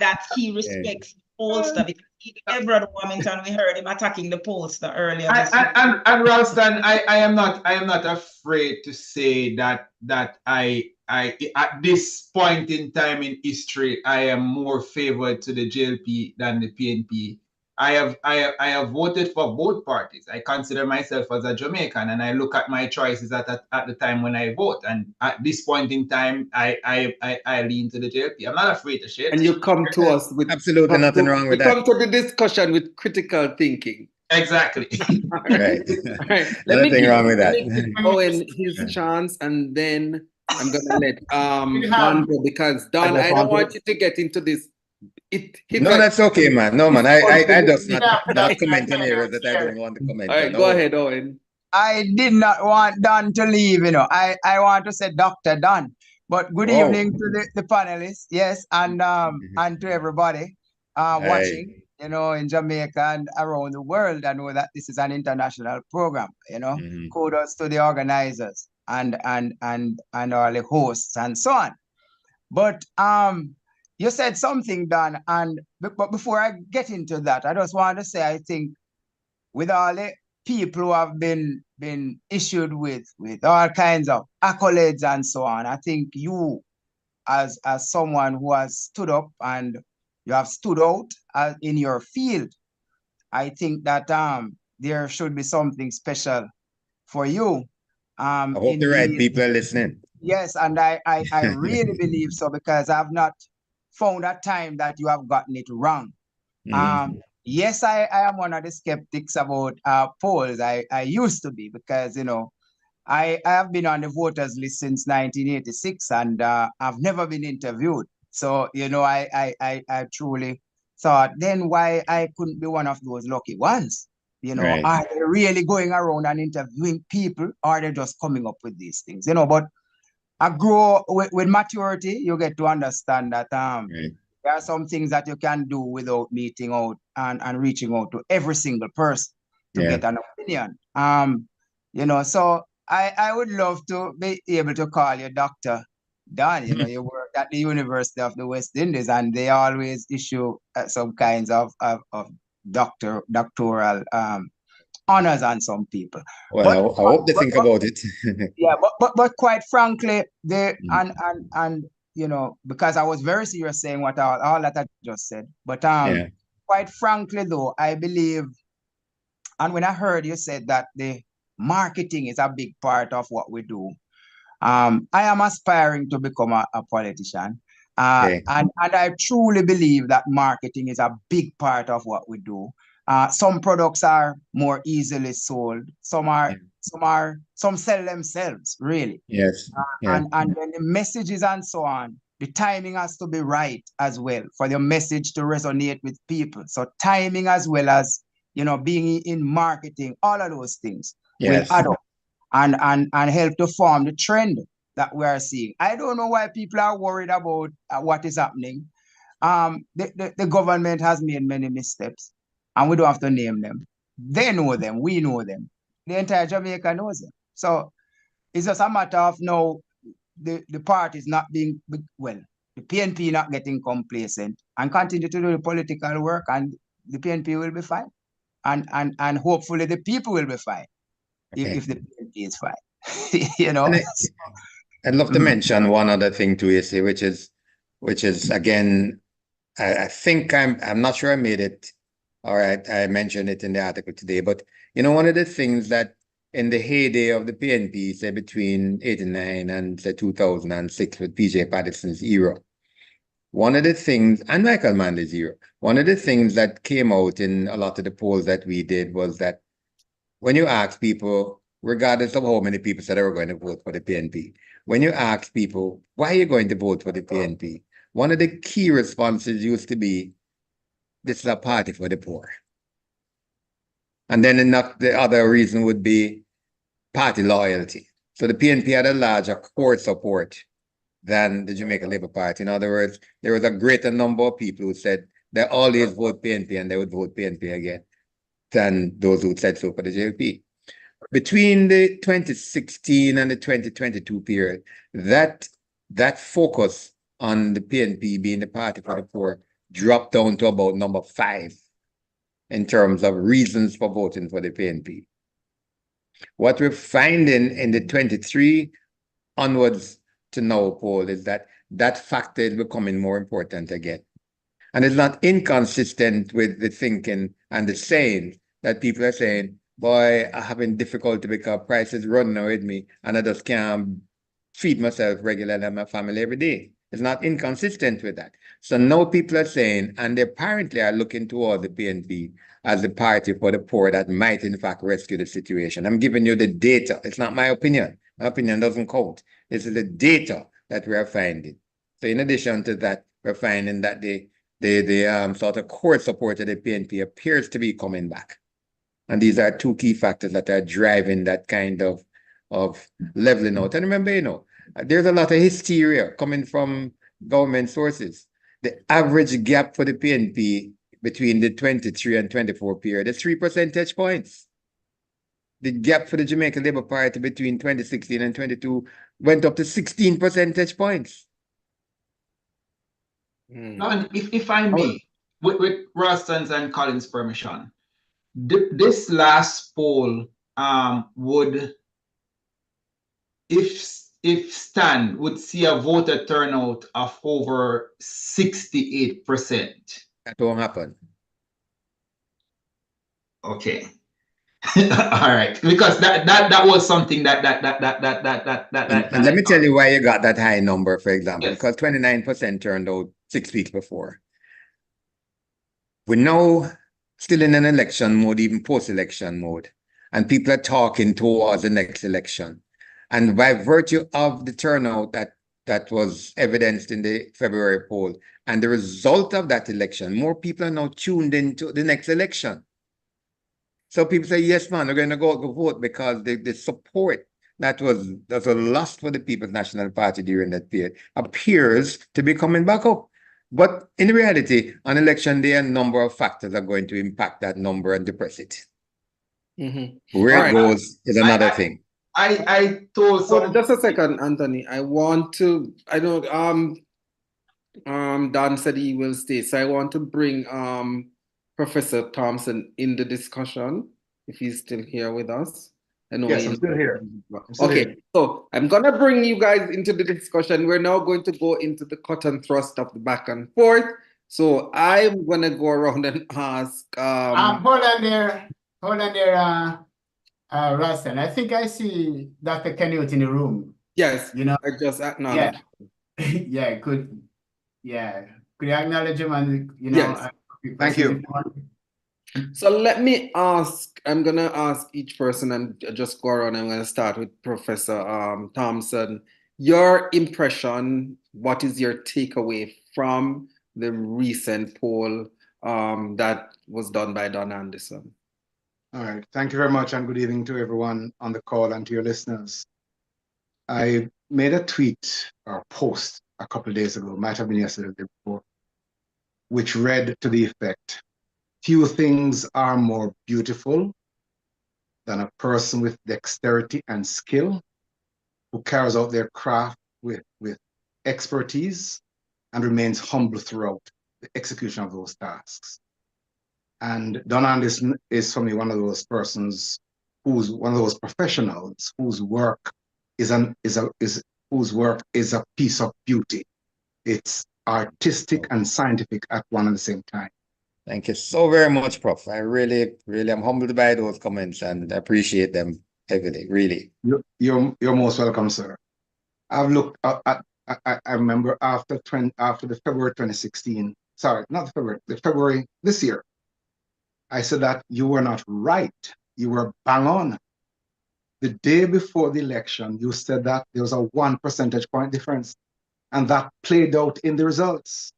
Speaker 9: that he respects pollster, because every Wilmington we heard him attacking the pollster earlier.
Speaker 6: And Ralston, I am not afraid to say that I at this point in time in history, I am more favored to the JLP than the PNP. I have voted for both parties. I consider myself as a Jamaican, and I look at my choices at the time when I vote. And at this point in time, I lean to the JLP. I'm not afraid to share.
Speaker 5: And you come to us with
Speaker 4: absolutely nothing wrong with that.
Speaker 5: You come to the discussion with critical thinking.
Speaker 6: Exactly.
Speaker 5: Right.
Speaker 4: Nothing wrong with that.
Speaker 5: Owen his chance, and then I'm gonna let Don go, because Don, I don't want you to get into this.
Speaker 4: No, that's okay, man. No, man. I just not comment on areas that I don't want to comment on.
Speaker 5: All right, go ahead, Owen.
Speaker 8: I did not want Don to leave, you know. I want to say Dr. Don. But good evening to the panelists, yes, and to everybody watching, you know, in Jamaica and around the world. I know that this is an international program, you know. Kudos to the organizers and all the hosts and so on. But you said something, Don, but before I get into that, I just want to say, I think with all the people who have been issued with all kinds of accolades and so on, I think you, as someone who has stood up and you have stood out in your field, I think that there should be something special for you. I
Speaker 4: hope the right people are listening.
Speaker 8: Yes, and I really believe so, because I've not found a time that you have gotten it wrong. Yes, I am one of the skeptics about polls. I used to be, because, you know, I have been on the voters list since 1986, and I've never been interviewed. So, you know, I truly thought then why I couldn't be one of those lucky ones. You know, are they really going around and interviewing people, or are they just coming up with these things? You know, but I grow with maturity. You get to understand that there are some things that you can do without meeting out and reaching out to every single person to get an opinion. You know, so I would love to be able to call you Dr. Don. You know, you work at the University of the West Indies, and they always issue some kinds of doctoral honors on some people.
Speaker 4: Well, I hope they think about it.
Speaker 8: Yeah, but quite frankly, and you know, because I was very serious saying what all that I just said. But quite frankly, though, I believe, and when I heard you said that the marketing is a big part of what we do, I am aspiring to become a politician. And I truly believe that marketing is a big part of what we do. Some products are more easily sold. Some sell themselves, really.
Speaker 4: Yes.
Speaker 8: And then the messages and so on, the timing has to be right as well for the message to resonate with people. So timing, as well as, you know, being in marketing, all of those things will add up and help to form the trend that we are seeing. I don't know why people are worried about what is happening. The government has made many missteps, and we don't have to name them. They know them. We know them. The entire Jamaica knows them. So it's just a matter of now the party is not being, well, the PNP not getting complacent and continue to do the political work, and the PNP will be fine. And hopefully the people will be fine if the PNP is fine. You know?
Speaker 4: I'd love to mention one other thing too, you see, which is again, I think I'm not sure I made it, or I mentioned it in the article today, but you know, one of the things that in the heyday of the PNP, say between 89 and say 2006 with PJ Patterson's era, one of the things, and Michael Manley's era, one of the things that came out in a lot of the polls that we did was that when you ask people, regardless of how many people said they were going to vote for the PNP, when you ask people, why are you going to vote for the PNP? One of the key responses used to be, this is a party for the poor. And then the other reason would be party loyalty. So the PNP had a larger core support than the Jamaica Labour Party. In other words, there was a greater number of people who said they always vote PNP and they would vote PNP again than those who said so for the JLP. Between the 2016 and the 2022 period, that focus on the PNP being the party for the poor dropped down to about number 5 in terms of reasons for voting for the PNP. What we're finding in the 23 onwards to now poll is that factor is becoming more important again. And it's not inconsistent with the thinking and the saying that people are saying, boy, I'm having difficulty because prices running with me and I just can't feed myself regularly and my family every day. It's not inconsistent with that. So now people are saying, and they apparently are looking toward the PNP as the party for the poor that might in fact rescue the situation. I'm giving you the data. It's not my opinion. My opinion doesn't count. This is the data that we are finding. So in addition to that, we're finding that the sort of core support of the PNP appears to be coming back. And these are 2 key factors that are driving that kind of leveling out. And remember, you know, there's a lot of hysteria coming from government sources. The average gap for the PNP between the 23 and 24 period is 3 percentage points. The gap for the Jamaica Labour Party between 2016 and 22 went up to 16 percentage points.
Speaker 6: And if I may, with Ralston's and Collins' permission, this last poll would, if Stan would see a voter turnout of over 68%.
Speaker 4: That won't happen.
Speaker 6: Okay. All right, because that was something that
Speaker 4: and let me tell you why you got that high number, for example,
Speaker 6: yes.
Speaker 4: because 29% turned out 6 weeks before. We're now still in an election mode, even post-election mode, and people are talking towards the next election. And by virtue of the turnout that was evidenced in the February poll and the result of that election, more people are now tuned into the next election. So people say, yes, man, we're going to go vote because the support that was lost for the People's National Party during that period appears to be coming back up. But in reality, on election day, a number of factors are going to impact that number and depress it. Where it goes is another thing.
Speaker 6: I told some.
Speaker 5: Just a second, Anthony. I know Don said he will stay, so I want to bring Professor Thompson in the discussion if he's still here with us. I know
Speaker 10: yes, I'm still here.
Speaker 5: Okay, so I'm gonna bring you guys into the discussion. We're now going to go into the cut and thrust of the back and forth. So I'm gonna go around and ask.
Speaker 3: Hold on there, Russell. I think I see Dr. Canute in the room.
Speaker 5: Yes,
Speaker 3: you know,
Speaker 5: I just acknowledge.
Speaker 3: Yeah, could you acknowledge him and you know?
Speaker 5: Yes.
Speaker 10: Thank you.
Speaker 5: So let me ask, I'm going to ask each person and just go around. I'm going to start with Professor Thompson. Your impression, what is your takeaway from the recent poll that was done by Don Anderson?
Speaker 10: All right. Thank you very much and good evening to everyone on the call and to your listeners. I made a tweet or post a couple of days ago, might have been yesterday or the day before, which read to the effect, few things are more beautiful than a person with dexterity and skill who carries out their craft with expertise and remains humble throughout the execution of those tasks. And Don Anderson is for me one of those persons one of those professionals whose work is whose work is a piece of beauty. It's artistic and scientific at one and the same time.
Speaker 4: Thank you so very much, Prof. I really, really am humbled by those comments and appreciate them heavily, really.
Speaker 10: You're most welcome, sir. I've looked at I remember after the February 2016, sorry, not February, the February this year, I said that you were not right. You were bang on. The day before the election, you said that there was a 1 percentage point difference, and that played out in the results.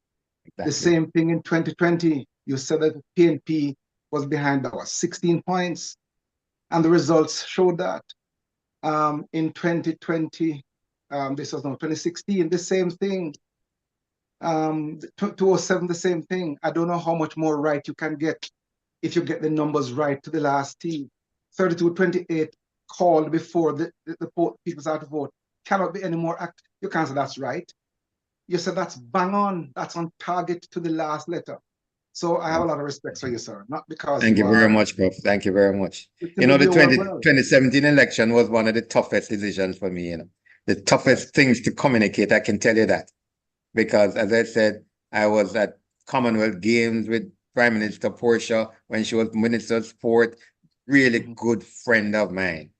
Speaker 10: Exactly. The same thing in 2020. You said that the PNP was behind by 16 points, and the results showed that. In 2020, this was 2016, the same thing. 2007, the same thing. I don't know how much more right you can get if you get the numbers right to the last T. 32-28 called before the people's out to vote cannot be any more act. You can't say that's right. You said that's bang on. That's on target to the last letter. So I have a lot of respect for you, sir. Not because
Speaker 4: Thank you very much, Prof. Thank you very much. You know, the 2017 election was one of the toughest decisions for me, you know. The toughest things to communicate, I can tell you that. Because as I said, I was at Commonwealth Games with Prime Minister Portia when she was Minister of Sport, really good friend of mine,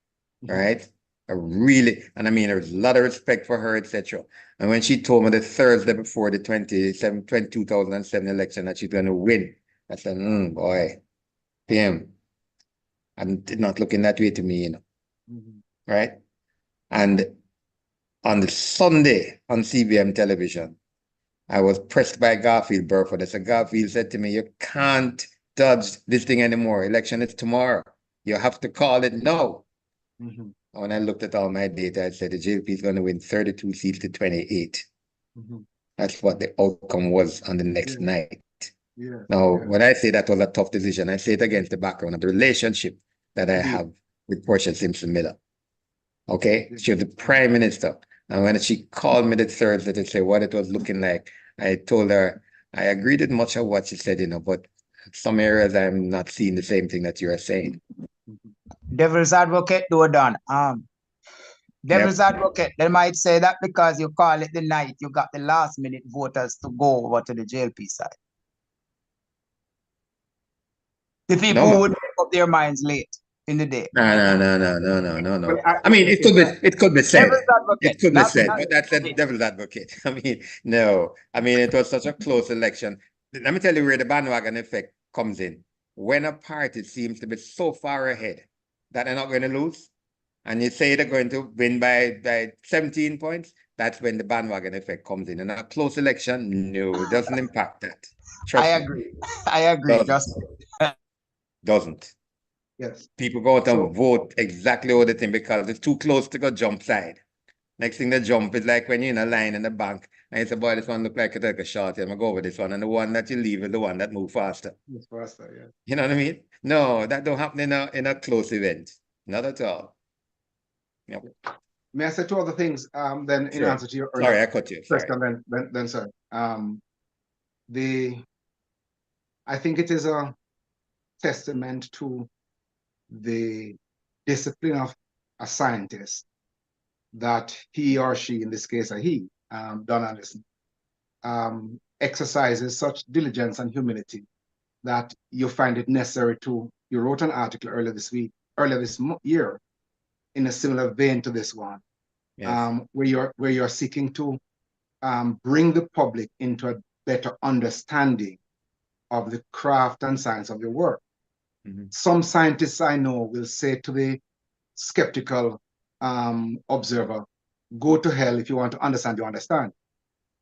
Speaker 4: right? And I mean, there was a lot of respect for her, etc. And when she told me the Thursday before the 2007 election that she's going to win, I said, boy, PM, I'm not looking that way to me, you know, right? And on the Sunday on CBM television, I was pressed by Garfield Burford. I said, Garfield said to me, you can't dodge this thing anymore. Election is tomorrow. You have to call it now. When I looked at all my data, I said the JLP is going to win 32 seats to 28. That's what the outcome was on the next night. Now, when I say that was a tough decision, I say it against the background of the relationship that I have with Portia Simpson Miller. Okay? She was the Prime Minister. And when she called me the Thursday to say what it was looking like, I told her I agreed with much of what she said, you know, but some areas I'm not seeing the same thing that you are saying.
Speaker 8: Devil's advocate, though, Don. Devil's advocate, they might say that because you call it the night, you got the last minute voters to go over to the JLP side. The people who would make up their minds late in the day.
Speaker 4: No. I mean, it could be said. It could be said, but that's a devil's advocate. I mean, no. I mean, it was such a close election. Let me tell you where the bandwagon effect comes in. When a party seems to be so far ahead that they're not going to lose, and you say they're going to win by 17 points, that's when the bandwagon effect comes in. In a close election, no, it doesn't impact that.
Speaker 8: Trust me. I agree.
Speaker 4: Doesn't.
Speaker 10: Yes.
Speaker 4: People go out and vote exactly what they think because it's too close to go jump side. Next thing they jump is like when you're in a line in the bank and you say, boy, this one look like it take a shot. I'm going to go over this one. And the one that you leave is the one that move faster.
Speaker 10: It's faster, yeah.
Speaker 4: You know what I mean? No, that don't happen in a close event. Not at all. Yep.
Speaker 10: May I say two other things then in answer to your
Speaker 4: earlier I cut you.
Speaker 10: question, then sir. I think it is a testament to the discipline of a scientist that he or she, in this case a he, Don Anderson, exercises such diligence and humility that you find it necessary to, you wrote an article earlier this year, in a similar vein to this one, where you're seeking to bring the public into a better understanding of the craft and science of your work. Some scientists I know will say to the skeptical observer, go to hell if you want to understand, you understand.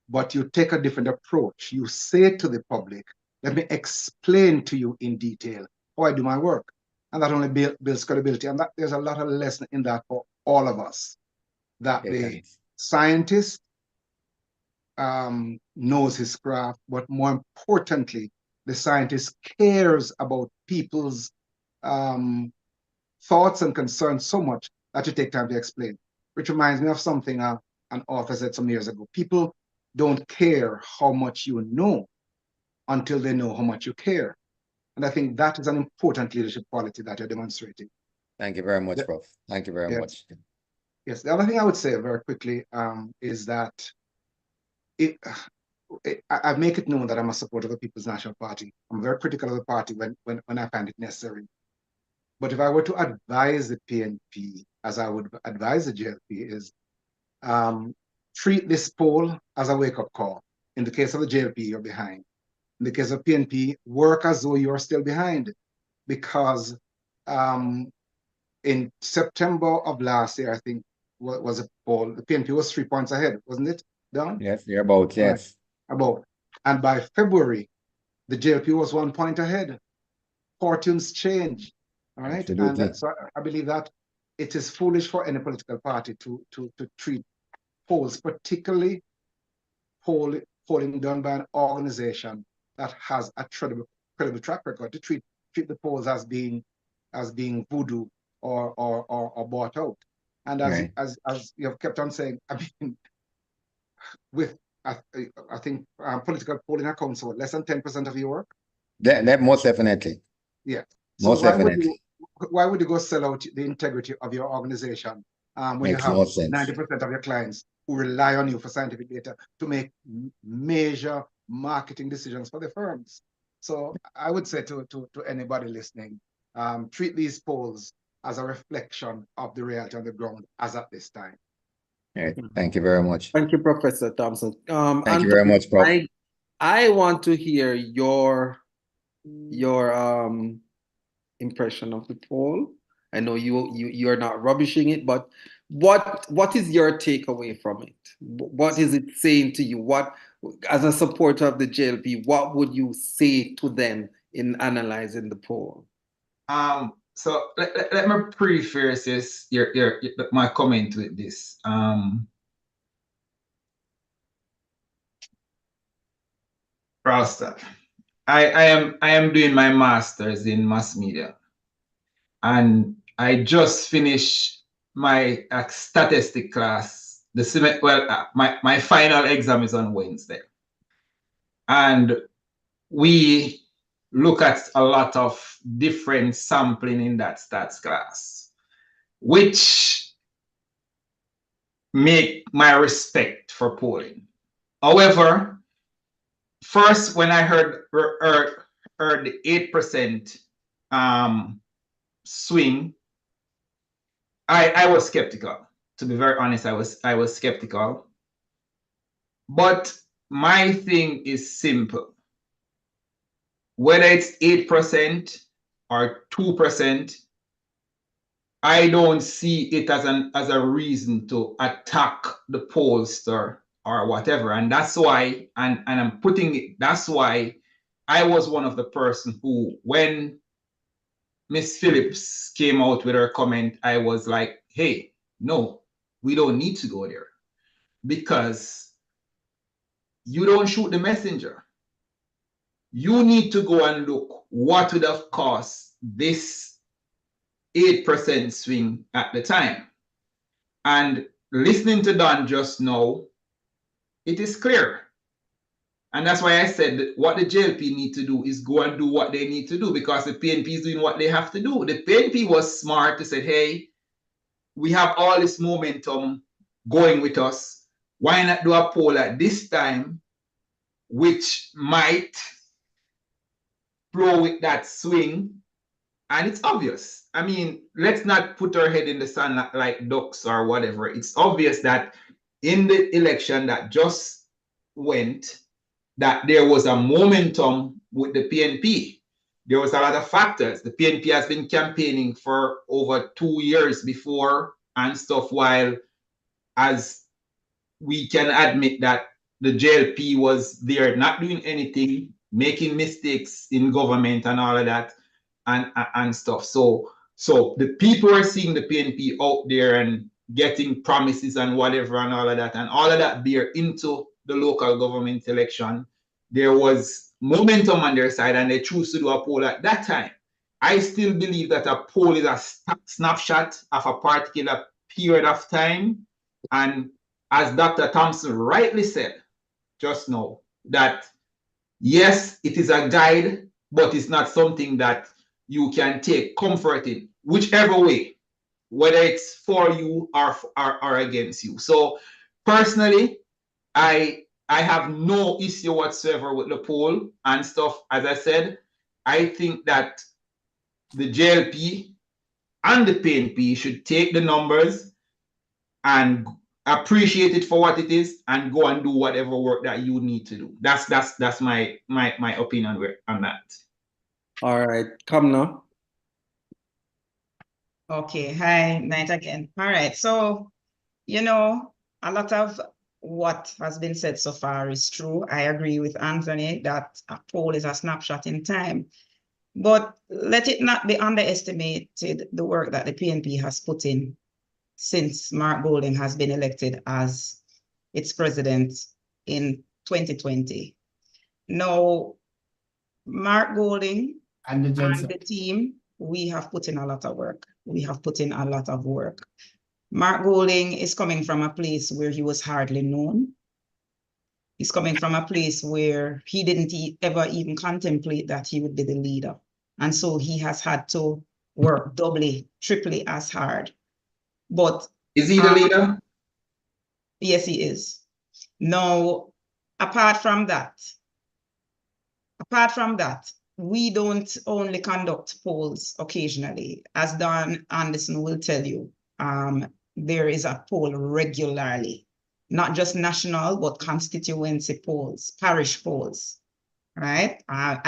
Speaker 10: But you take a different approach. You say to the public, let me explain to you in detail how I do my work. And that only builds credibility. And that there's a lot of lesson in that for all of us. That the scientist knows his craft, but more importantly, the scientist cares about people's thoughts and concerns so much that you take time to explain. Which reminds me of something an author said some years ago. People don't care how much you know until they know how much you care. And I think that is an important leadership quality that you're demonstrating.
Speaker 4: Thank you very much, Prof. Thank you very much.
Speaker 10: Yes, the other thing I would say very quickly is that I make it known that I'm a supporter of the People's National Party. I'm very critical of the party when I find it necessary. But if I were to advise the PNP, as I would advise the JLP, is treat this poll as a wake-up call. In the case of the JLP, you're behind. In the case of PNP, work as though you're still behind. Because in September of last year, I think, was a poll, the PNP was 3 points ahead, wasn't it, Don?
Speaker 4: Yes, you're about, yes.
Speaker 10: Right. About. And by February, the JLP was 1 point ahead. Fortunes change. All right.
Speaker 4: Absolutely.
Speaker 10: And so I believe that it is foolish for any political party to treat polls, particularly polling done by an organization that has a credible track record, to treat the polls as being voodoo or bought out. And as you have kept on saying, I mean, with I think political polling accounts for less than 10% of your work.
Speaker 4: That most definitely.
Speaker 10: Yeah. So why would you go sell out the integrity of your organization when you have 90% of your clients who rely on you for scientific data to make major marketing decisions for the firms? So I would say to anybody listening, treat these polls as a reflection of the reality on the ground as at this time.
Speaker 4: Right. Thank you very much.
Speaker 5: Thank you, Professor Thompson.
Speaker 4: Thank you very much, Prof.
Speaker 5: I want to hear your impression of the poll. I know you're not rubbishing it, but what is your takeaway from it? What is it saying to you? What, as a supporter of the JLP, what would you say to them in analyzing the poll?
Speaker 6: So let me preface this, my comment with this. Rasta, I am doing my master's in mass media, and I just finished my statistic class. My final exam is on Wednesday, and we look at a lot of different sampling in that stats class, which make my respect for polling. However, first, when I heard the 8% swing, I was skeptical. To be very honest, I was skeptical. But my thing is simple. Whether it's 8% or 2%, I don't see it as a reason to attack the pollster or whatever. And that's why, and I'm putting it, that's why I was one of the person who, when Miss Phillips came out with her comment, I was like, hey, no, we don't need to go there, because you don't shoot the messenger. You need to go and look what would have cost this 8% swing at the time. And listening to Don just now, it is clear. And that's why I said that what the JLP need to do is go and do what they need to do, because the PNP is doing what they have to do. The PNP was smart to say, hey, we have all this momentum going with us. Why not do a poll at this time, which might flow with that swing? And it's obvious. I mean, let's not put our head in the sand like ducks or whatever. It's obvious that in the election that just went, that there was a momentum with the PNP. There was a lot of factors. The PNP has been campaigning for over 2 years before and stuff, while as we can admit that the JLP was there not doing anything, making mistakes in government and all of that and stuff. So the people are seeing the PNP out there and getting promises and whatever and all of that bear into the local government election. There was momentum on their side, and they choose to do a poll at that time. I still believe that a poll is a snapshot of a particular period of time. And as Dr. Thompson rightly said just now, that yes, it is a guide, but it's not something that you can take comfort in, whichever way. whether it's for you or against you. So personally, I have no issue whatsoever with the poll and stuff. As I said, I think that the JLP and the PNP should take the numbers and appreciate it for what it is and go and do whatever work that you need to do. That's my opinion on that.
Speaker 5: All right, come now.
Speaker 9: Okay, hi, night again. All right, so, you know, a lot of what has been said so far is true. I agree with Anthony that a poll is a snapshot in time. But let it not be underestimated the work that the PNP has put in since Mark Golding has been elected as its president in 2020. Now, Mark Golding and the team, we have put in a lot of work. We have put in a lot of work. Mark Golding is coming from a place where he was hardly known. He's coming from a place where he didn't ever even contemplate that he would be the leader. And so he has had to work doubly, triply as hard. But
Speaker 6: is he the leader?
Speaker 9: Yes, he is. Now, apart from that, we don't only conduct polls occasionally. As Don Anderson will tell you, there is a poll regularly, not just national, but constituency polls, parish polls. Right? I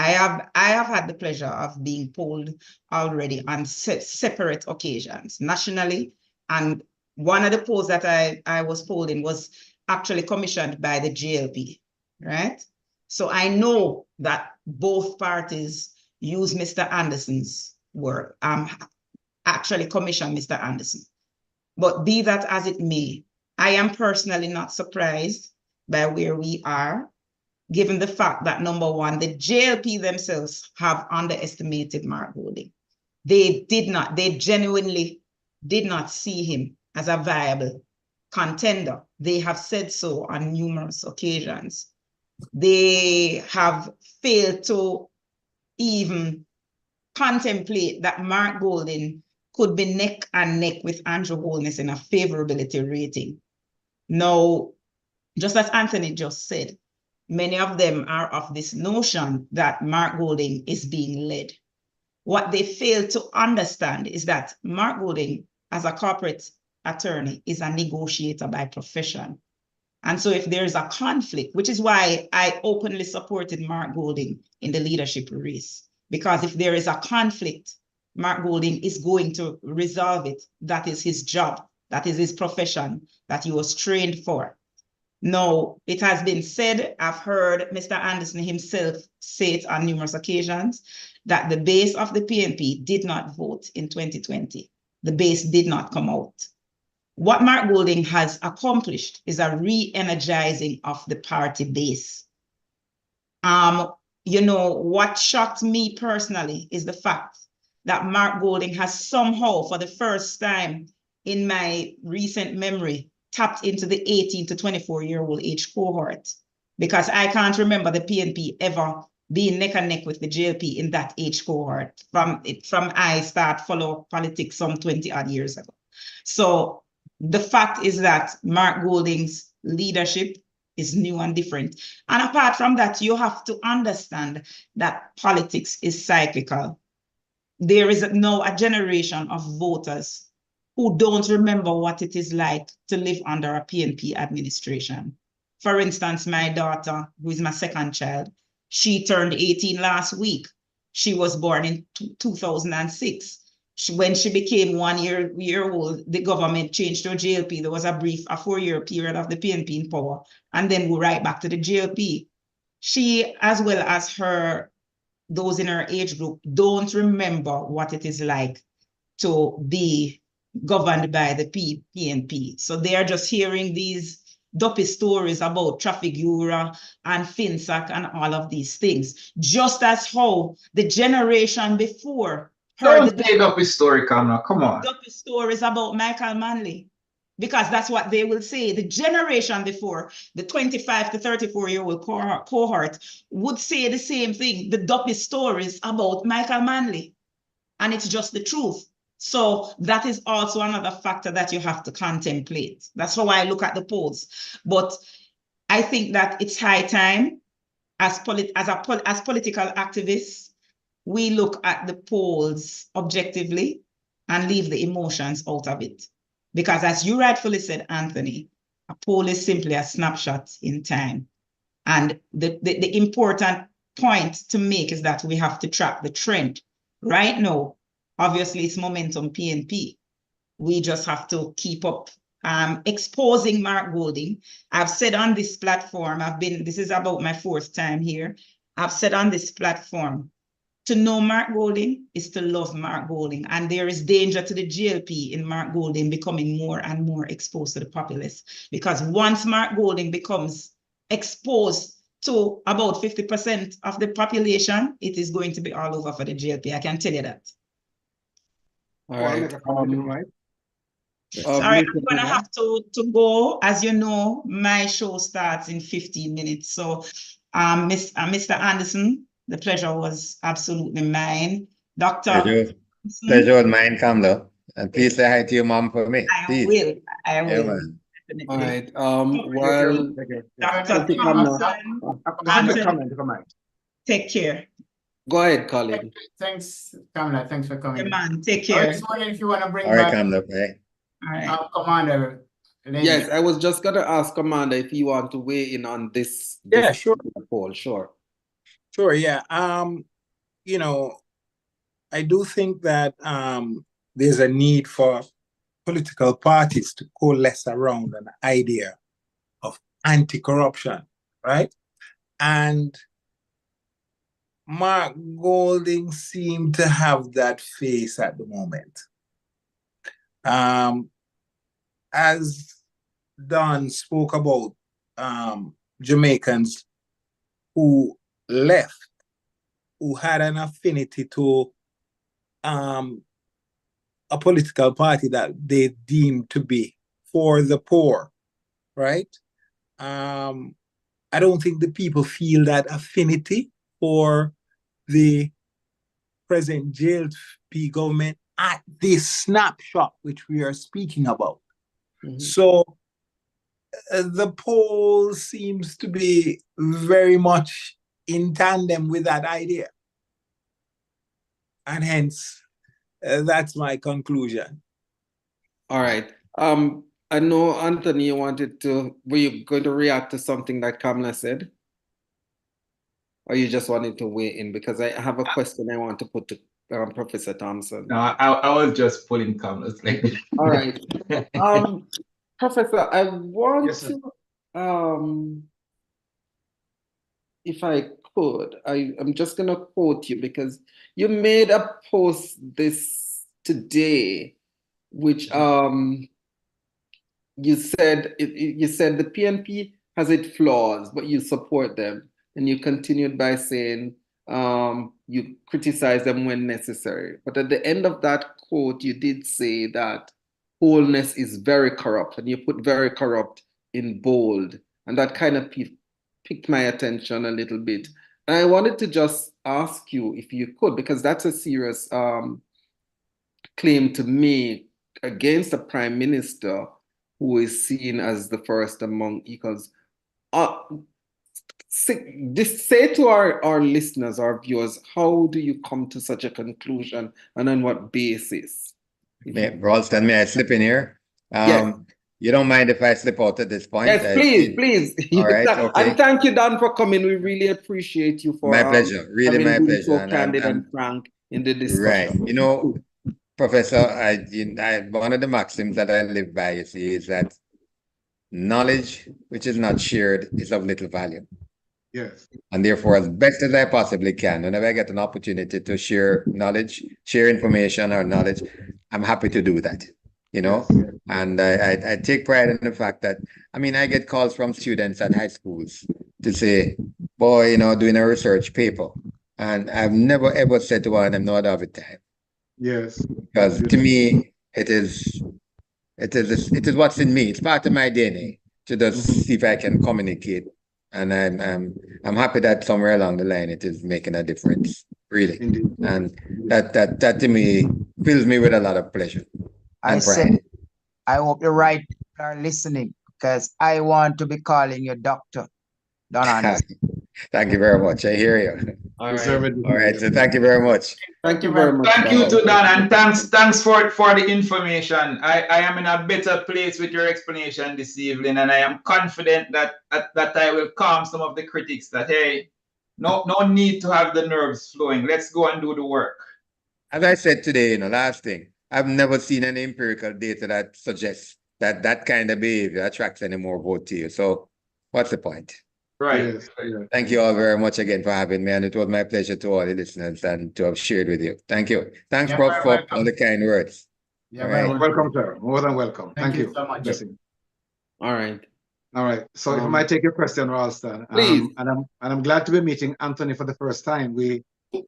Speaker 9: have had the pleasure of being polled already on separate occasions, nationally. And one of the polls that I was polled in was actually commissioned by the JLP, right? So I know that both parties use Mr. Anderson's work, actually commission Mr. Anderson. But be that as it may, I am personally not surprised by where we are, given the fact that, number one, the JLP themselves have underestimated Mark Golding. They genuinely did not see him as a viable contender. They have said so on numerous occasions. They have failed to even contemplate that Mark Golding could be neck and neck with Andrew Holness in a favorability rating. Now, just as Anthony just said, many of them are of this notion that Mark Golding is being led. What they fail to understand is that Mark Golding, as a corporate attorney, is a negotiator by profession. And so if there is a conflict, which is why I openly supported Mark Golding in the leadership race, because if there is a conflict, Mark Golding is going to resolve it. That is his job. That is his profession that he was trained for. No, it has been said, I've heard Mr. Anderson himself say it on numerous occasions, that the base of the PNP did not vote in 2020. The base did not come out. What Mark Golding has accomplished is a re-energizing of the party base. You know, what shocked me personally is the fact that Mark Golding has somehow, for the first time in my recent memory, tapped into the 18 to 24-year-old age cohort, because I can't remember the PNP ever being neck and neck with the JLP in that age cohort from I start follow politics some 20 odd years ago. So the fact is that Mark Golding's leadership is new and different. And apart from that, you have to understand that politics is cyclical. There is now a generation of voters who don't remember what it is like to live under a PNP administration. For instance, my daughter, who is my second child, she turned 18 last week. She was born in 2006. When she became 1 year old, the government changed to a JLP. There was a 4-year period of the PNP in power, and then we're right back to the JLP. She, as well as those in her age group, don't remember what it is like to be governed by the PNP. So they are just hearing these dopey stories about Trafigura and FinSAC and all of these things. Just as how the generation before heard
Speaker 6: Don't say dopey story, Kamala. Come on.
Speaker 9: Dopey stories about Michael Manley, because that's what they will say. The generation before, the 25 to 34-year-old cohort would say the same thing, the dopey stories about Michael Manley. And it's just the truth. So that is also another factor that you have to contemplate. That's how I look at the polls. But I think that it's high time as political activists, we look at the polls objectively and leave the emotions out of it. Because as you rightfully said, Anthony, a poll is simply a snapshot in time. And the important point to make is that we have to track the trend. Right now, obviously, it's momentum PNP. We just have to keep up exposing Mark Golding. I've said on this platform, this is about my 4th time here. I've said on this platform, to know Mark Golding is to love Mark Golding. And there is danger to the GLP in Mark Golding becoming more and more exposed to the populace. Because once Mark Golding becomes exposed to about 50% of the population, it is going to be all over for the GLP. I can tell you that.
Speaker 5: All right.
Speaker 9: Sorry, I'm gonna have to go. As you know, my show starts in 15 minutes. So, Mr. Anderson, the pleasure was absolutely mine. Dr.
Speaker 4: Pleasure was mine, Kamla. And please say hi to your mom for me.
Speaker 9: I will. I will.
Speaker 4: Yeah,
Speaker 9: Definitely.
Speaker 5: All right. Well,
Speaker 9: Dr. Thompson, take care.
Speaker 5: Go ahead, Colin.
Speaker 3: Thanks, Kamla. Thanks for coming.
Speaker 9: Hey, man, take
Speaker 3: I
Speaker 9: care.
Speaker 3: was just wondering if you want to bring
Speaker 4: all right,
Speaker 3: back
Speaker 4: Kamla. Hey.
Speaker 9: All right.
Speaker 3: Commander.
Speaker 5: Yes, I was just gonna ask Commander if you want to weigh in on this.
Speaker 7: Yeah, sure.
Speaker 5: Poll, sure.
Speaker 7: Sure, yeah. You know, I do think that there's a need for political parties to coalesce around an idea of anti-corruption, right? And Mark Golding seemed to have that face at the moment. As Don spoke about Jamaicans who left, who had an affinity to a political party that they deemed to be for the poor, right? I don't think the people feel that affinity for the present JLP government at this snapshot which we are speaking about. So the poll seems to be very much in tandem with that idea. And hence, that's my conclusion.
Speaker 5: All right. I know, Anthony, you wanted to, were you going to react to something that Kamla said? Or you just wanted to weigh in? Because I have a question I want to put to Professor Thompson.
Speaker 6: No, I was just pulling Kamla's leg.
Speaker 5: All right. Professor, I want to, if I could, I'm just going to quote you because you made a post this today, which you said the PNP has its flaws, but you support them. And you continued by saying you criticize them when necessary. But at the end of that quote, you did say that wholeness is very corrupt, and you put very corrupt in bold. And that kind of piqued my attention a little bit. And I wanted to just ask you if you could, because that's a serious claim to make against a prime minister who is seen as the first among equals. Say to our listeners, our viewers, how do you come to such a conclusion and on what basis?
Speaker 4: Ralston, may I slip in here?
Speaker 5: Yes.
Speaker 4: You don't mind if I slip out at this point?
Speaker 5: Yes, please.
Speaker 4: All right, okay.
Speaker 5: And thank you, Dan, for coming. We really appreciate you for
Speaker 4: my pleasure, really my pleasure.
Speaker 5: So candid and frank in the discussion.
Speaker 4: Right. You know, Professor, one of the maxims that I live by, you see, is that knowledge which is not shared is of little value.
Speaker 10: Yes.
Speaker 4: And therefore, as best as I possibly can, whenever I get an opportunity to share knowledge, share information or knowledge, I'm happy to do that, you know? Yes. And I take pride in the fact that, I mean, I get calls from students at high schools to say, boy, you know, doing a research paper. And I've never ever said to one of them, no, I don't have the time.
Speaker 10: Yes.
Speaker 4: Because to me, it is what's in me. It's part of my DNA to just see if I can communicate. And I'm happy that somewhere along the line it is making a difference. really.
Speaker 10: Indeed.
Speaker 4: And that to me fills me with a lot of pleasure
Speaker 8: I
Speaker 4: and
Speaker 8: said,
Speaker 4: pride.
Speaker 8: I hope the right people are listening because I want to be calling you Dr. Don Anderson.
Speaker 4: Thank you very much. I hear you.
Speaker 5: All right.
Speaker 10: Deservedly.
Speaker 4: All right, so thank you very much.
Speaker 5: Thank you very much.
Speaker 6: Thank you
Speaker 5: Don.
Speaker 6: to Dan, and thanks for the information. I am in a better place with your explanation this evening, and I am confident that I will calm some of the critics that, hey, no need to have the nerves flowing. Let's go and do the work.
Speaker 4: As I said today, last thing, I've never seen any empirical data that suggests that that kind of behavior attracts any more vote to you. So what's the point?
Speaker 6: Right.
Speaker 10: Yes, yes.
Speaker 4: Thank you all very much again for having me, and it was my pleasure to all the listeners and to have shared with you. Thank you. Thanks,
Speaker 3: You're
Speaker 4: Prof,
Speaker 3: very
Speaker 4: for
Speaker 3: welcome.
Speaker 4: all the kind words.
Speaker 3: You're
Speaker 4: All
Speaker 3: very
Speaker 4: right.
Speaker 10: Welcome, sir. More than welcome.
Speaker 3: Thank
Speaker 10: Thank
Speaker 3: you
Speaker 10: you.
Speaker 3: so much.
Speaker 10: Blessing.
Speaker 5: All right.
Speaker 10: All right. So if I might take your question, Ralston.
Speaker 5: Please.
Speaker 10: And I'm glad to be meeting Anthony for the first time. We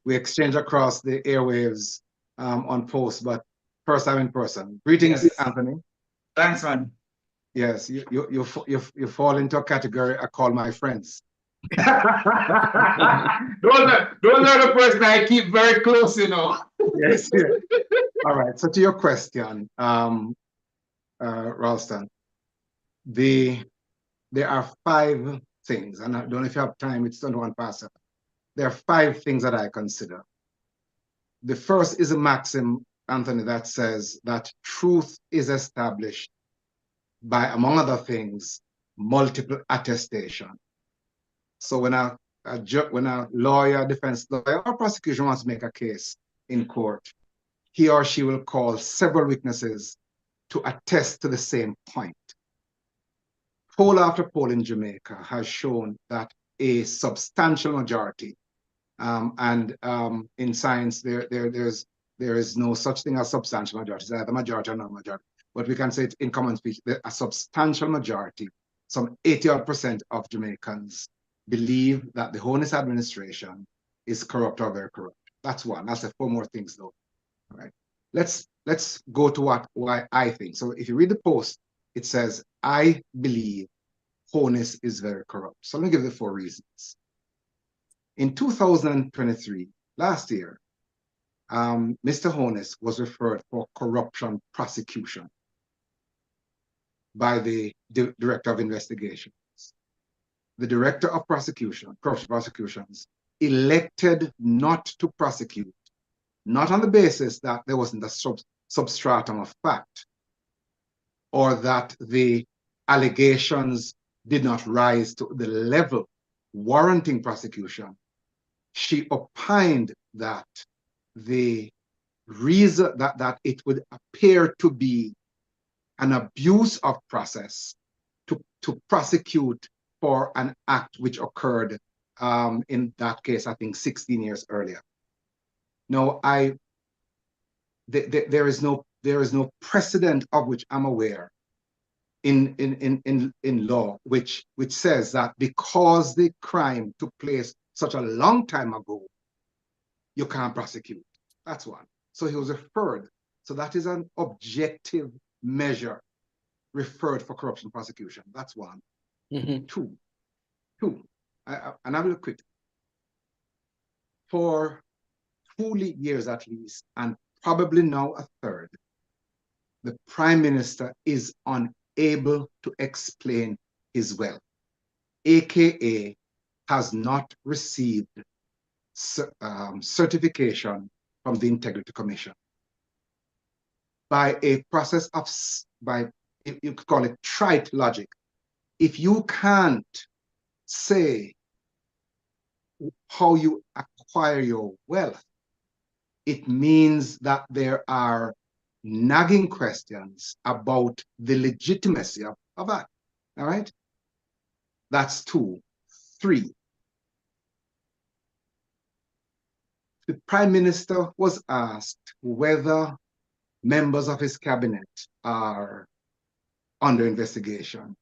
Speaker 10: exchange across the airwaves on post, but first time in person. Greetings,
Speaker 6: Yes.
Speaker 10: Anthony.
Speaker 6: Thanks, man.
Speaker 10: Yes, you fall into a category I call my friends.
Speaker 6: those are the person I keep very close,
Speaker 10: Yes, yes. All right. So to your question, Ralston, there are 5 things, and I don't know if you have time, it's 21 past 7. There are 5 things that I consider. The first is a maxim, Anthony, that says that truth is established by, among other things, multiple attestation. So when a lawyer, defense lawyer, or prosecution wants to make a case in court, he or she will call several witnesses to attest to the same point. Poll after poll in Jamaica has shown that a substantial majority, and in science there is no such thing as substantial majority, it's either majority or non-majority, but we can say it in common speech, a substantial majority, some 80% of Jamaicans believe that the Honest administration is corrupt or very corrupt. That's one. That's 4 more things though. All right. Let's go to why I think. So if you read the post, it says, I believe Honest is very corrupt. So let me give you the 4 reasons. In 2023, last year, Mr. Honest was referred for corruption prosecution by the Director of Investigations. The Director of Corruption Prosecutions, elected not to prosecute, not on the basis that there wasn't a substratum of fact, or that the allegations did not rise to the level warranting prosecution. She opined that the reason that it would appear to be an abuse of process to prosecute for an act which occurred in that case, I think 16 years earlier. No, there is no precedent of which I'm aware in law which says that because the crime took place such a long time ago, you can't prosecute. That's one. So he was referred. So that is an objective measure, referred for corruption prosecution. That's one.
Speaker 5: Mm-hmm.
Speaker 10: Two, and I will quit. For 2 years at least, and probably now a third, the Prime Minister is unable to explain his wealth, aka has not received certification from the Integrity Commission by a process of, you could call it trite logic. If you can't say how you acquire your wealth, it means that there are nagging questions about the legitimacy of that. All right? That's 2. 3. The Prime Minister was asked whether members of his cabinet are under investigation.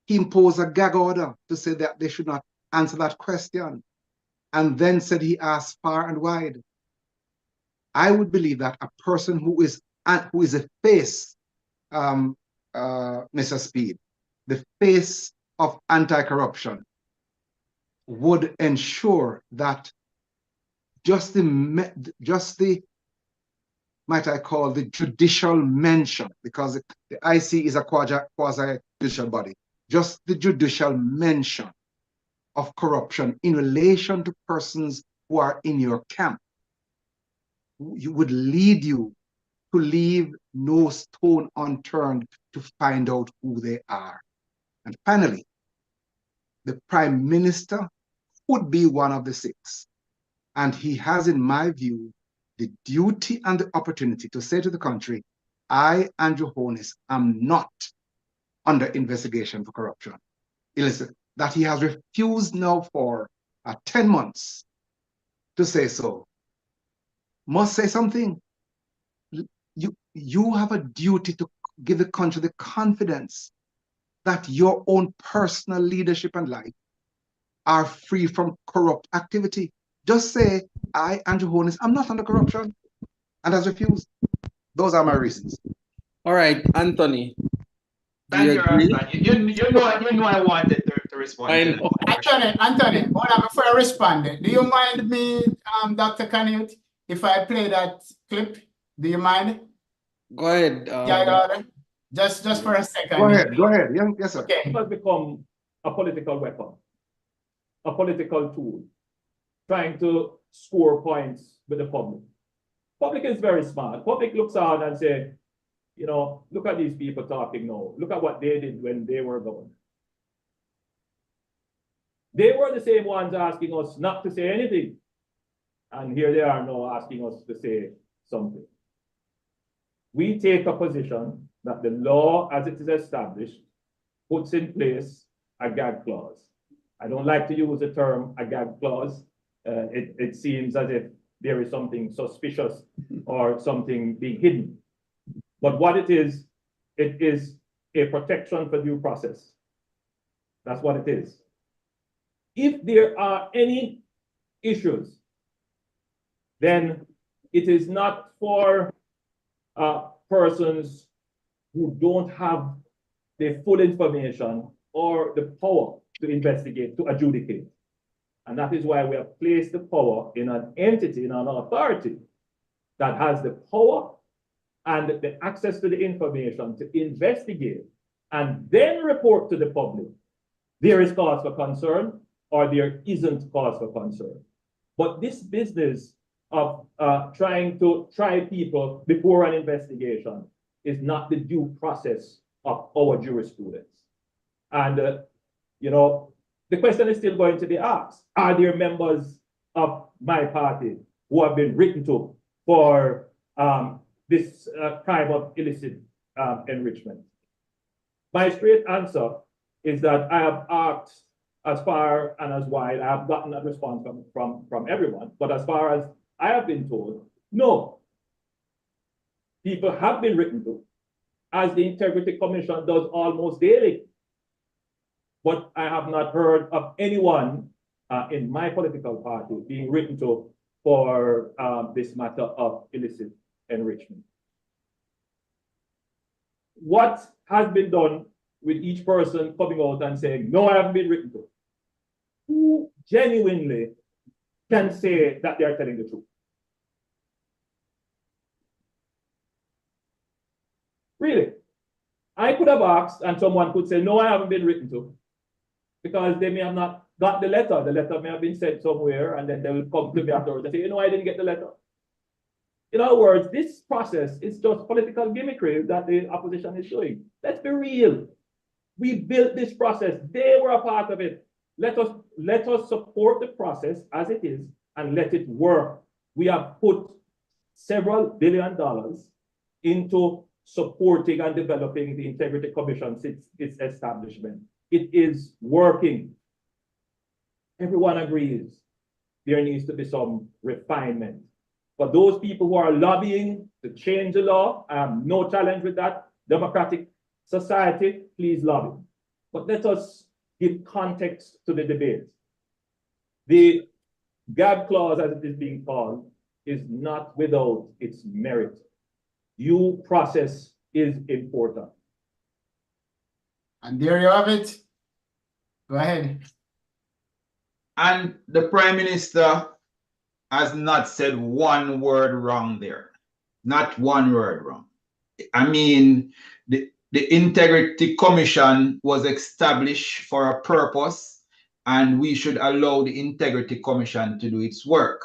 Speaker 10: He imposed a gag order to say that they should not answer that question, and then said he asked far and wide. I would believe that a person who is a face, Mr. Speed, the face of anti-corruption, would ensure that just the might I call the judicial mention, because the IC is a quasi-judicial body, just the judicial mention of corruption in relation to persons who are in your camp, you would lead you to leave no stone unturned to find out who they are. And finally, the Prime Minister would be one of the six. And he has, in my view, the duty and the opportunity to say to the country, I, Andrew Holness, am not under investigation for corruption. Illicit, that he has refused now for 10 months to say so, must say something. You have a duty to give the country the confidence that your own personal leadership and life are free from corrupt activity. Just say, I, Andrew Holness, I'm not under corruption, and has refused. Those are my reasons.
Speaker 5: All right, Anthony.
Speaker 6: Thank you, Rasta. You know I wanted to respond.
Speaker 5: I
Speaker 6: to
Speaker 5: know.
Speaker 3: Anthony, hold on before I respond. Do you mind me, Dr. Canute, if I play that clip? Do you mind?
Speaker 5: Go ahead.
Speaker 3: Yeah, just for a second.
Speaker 10: Go ahead. Yes, sir.
Speaker 3: Okay.
Speaker 11: It has become a political weapon, a political tool, trying to score points with the public. Public is very smart. Public looks out and say, you know, look at these people talking now. Look at what they did when they were governor. They were the same ones asking us not to say anything. And here they are now asking us to say something. We take a position that the law as it is established puts in place a gag clause. I don't like to use the term a gag clause. It seems as if there is something suspicious or something being hidden. But what it is a protection for due process. That's what it is. If there are any issues, then it is not for persons who don't have the full information or the power to investigate, to adjudicate. And that is why we have placed the power in an entity, in an authority that has the power and the access to the information to investigate and then report to the public. There is cause for concern or there isn't cause for concern. But this business of trying to try people before an investigation is not the due process of our jurisprudence. And, you know, the question is still going to be asked. Are there members of my party who have been written to for this crime of illicit enrichment? My straight answer is that I have asked as far and as wide. I have gotten a response from everyone, but as far as I have been told, no. People have been written to, as the Integrity Commission does almost daily. But I have not heard of anyone in my political party being written to for this matter of illicit enrichment. What has been done with each person coming out and saying, no, I haven't been written to? Who genuinely can say that they are telling the truth? Really? I could have asked and someone could say, no, I haven't been written to, because they may have not got the letter. The letter may have been sent somewhere and then they will come to me afterwards and say, you know, I didn't get the letter. In other words, this process is just political gimmickry that the opposition is doing. Let's be real. We built this process. They were a part of it. Let us support the process as it is and let it work. We have put several $billion into supporting and developing the Integrity Commission since its establishment. It is working. Everyone agrees there needs to be some refinement. For those people who are lobbying to change the law, I have no challenge with that. Democratic society, please lobby. But let us give context to the debate. The gag clause, as it is being called, is not without its merit. Due process is important.
Speaker 3: And there you have it. Go ahead.
Speaker 6: And the Prime Minister has not said one word wrong there. Not one word wrong. I mean, the Integrity Commission was established for a purpose, and we should allow the Integrity Commission to do its work.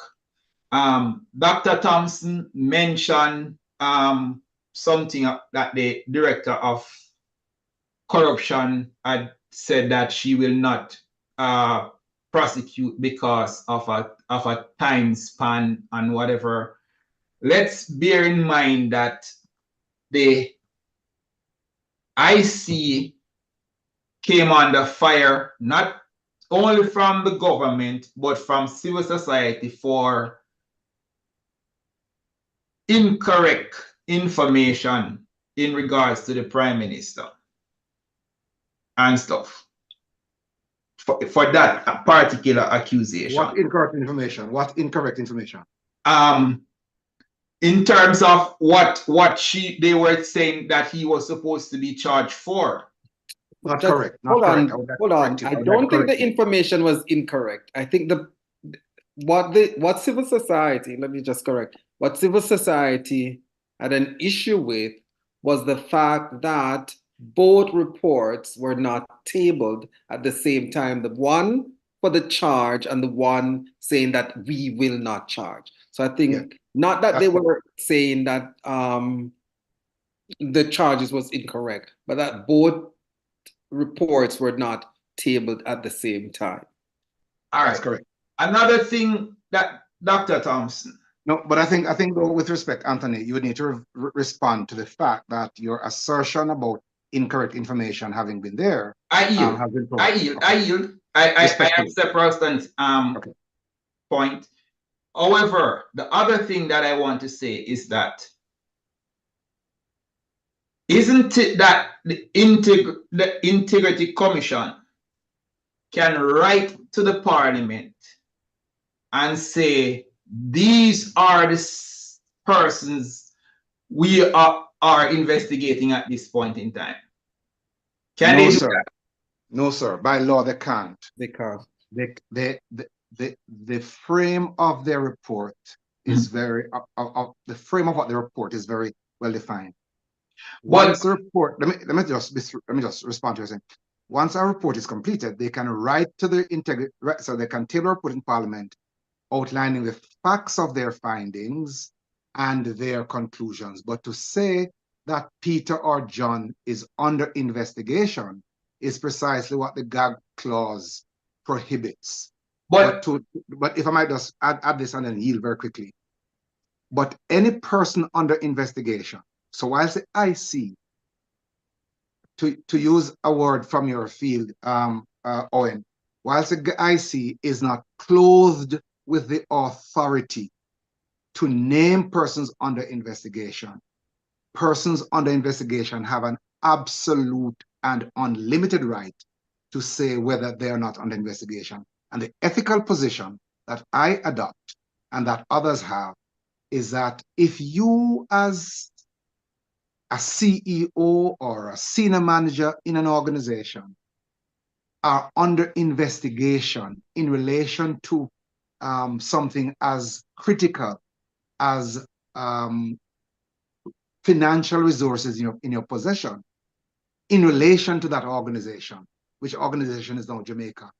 Speaker 6: Dr. Thompson mentioned something that the Director of Corruption had said that she will not prosecute because of a time span and whatever. Let's bear in mind that the IC came under fire not only from the government but from civil society for incorrect information in regards to the Prime Minister and stuff. For that particular accusation.
Speaker 10: What incorrect information? What incorrect information?
Speaker 6: In terms of what they were saying that he was supposed to be charged for.
Speaker 10: Not correct.
Speaker 5: Hold on. I don't think the information was incorrect. I think what civil society, let me just correct, what civil society had an issue with was the fact that both reports were not tabled at the same time. The one for the charge and the one saying that we will not charge. So I think not that they were saying that the charges was incorrect, but that both reports were not tabled at the same time.
Speaker 6: All right,
Speaker 10: that's correct.
Speaker 6: Another thing that Dr. Thompson.
Speaker 10: No, but I think though, with respect, Anthony, you would need to respond to the fact that your assertion about incorrect information having been there.
Speaker 6: I yield. I accept Ralston's point. However, the other thing that I want to say is that isn't it that the Integrity Commission can write to the Parliament and say, these are the persons we are investigating at this point in time? Can they do that?
Speaker 10: No, sir. By law, they can't.
Speaker 5: They can't.
Speaker 10: The frame of their report is very the frame of what the report is very well defined. Once the report, let me just respond to your saying. Once our report is completed, they can write to the integrity, so they can table a report in Parliament outlining the facts of their findings and their conclusions. But to say that Peter or John is under investigation is precisely what the gag clause prohibits. But if I might just add this and then yield very quickly. But any person under investigation, so whilst the IC, to use a word from your field, Owen, whilst the IC is not clothed with the authority to name persons under investigation, persons under investigation have an absolute and unlimited right to say whether they are not under investigation. And the ethical position that I adopt and that others have is that if you as a CEO or a senior manager in an organization are under investigation in relation to something as critical as financial resources in your possession, in relation to that organization, which organization is now Jamaica,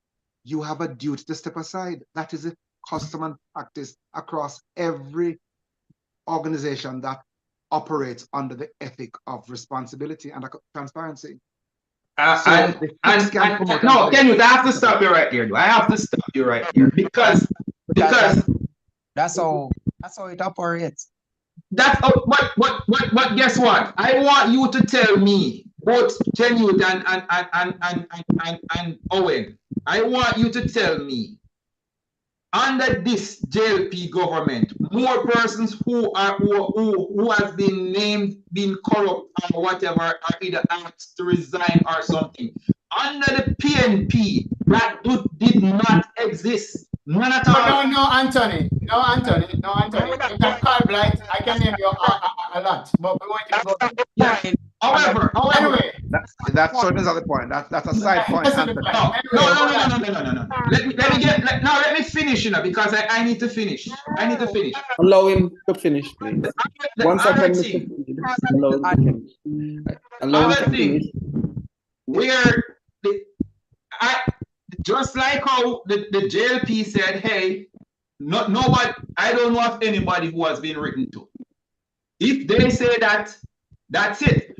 Speaker 10: you have a duty to step aside. That is a custom and practice across every organization that operates under the ethic of responsibility and transparency.
Speaker 6: No, Kenny, I have to stop you right here. I have to stop you right here because
Speaker 8: that's how it operates.
Speaker 6: That's but guess what? I want you to tell me, both Kenny and Owen. I want you to tell me, under this JLP government, more persons who has been named, been corrupt or whatever, are either asked to resign or something. Under the PNP, that did not exist. None at all.
Speaker 3: No, Anthony. If that call blight, I can name you a lot, but we want to go.
Speaker 6: However,
Speaker 3: anyway,
Speaker 10: That certainly is not the point. That's a side point.
Speaker 6: No. Let me finish, because I need to finish.
Speaker 5: Allow him to finish, please. Once I can
Speaker 6: thing,
Speaker 5: allow him to finish. Allow him to finish.
Speaker 6: Where just like how the JLP said, hey, nobody, I don't know of anybody who has been written to. If they say that, that's it.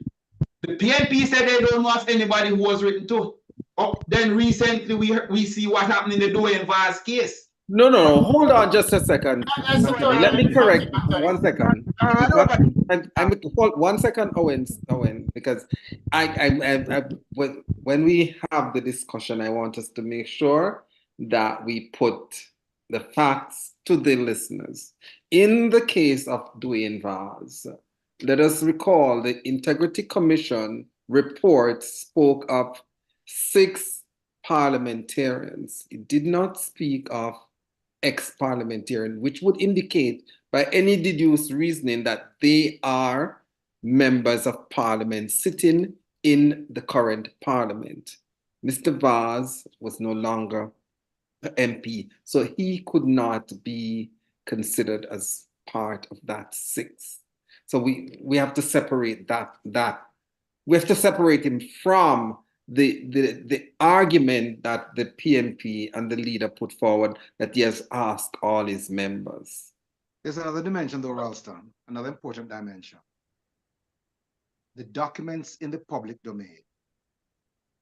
Speaker 6: The PNP said they don't know of anybody who was written to. Oh, then recently we see what happened in the Dwayne Vaz case.
Speaker 5: No, hold on just a second. Let me correct 1 second. Hold 1 second, Owen, because when we have the discussion, I want us to make sure that we put the facts to the listeners. In the case of Dwayne Vaz, let us recall the Integrity Commission report spoke of 6 parliamentarians. It did not speak of ex-parliamentarian, which would indicate by any deduced reasoning that they are members of parliament sitting in the current parliament. Mr. Vaz was no longer an MP, so he could not be considered as part of that 6. So we have to separate that. We have to separate him from the argument that the PNP and the leader put forward that he has asked all his members.
Speaker 10: There's another dimension though, Ralston, another important dimension. The documents in the public domain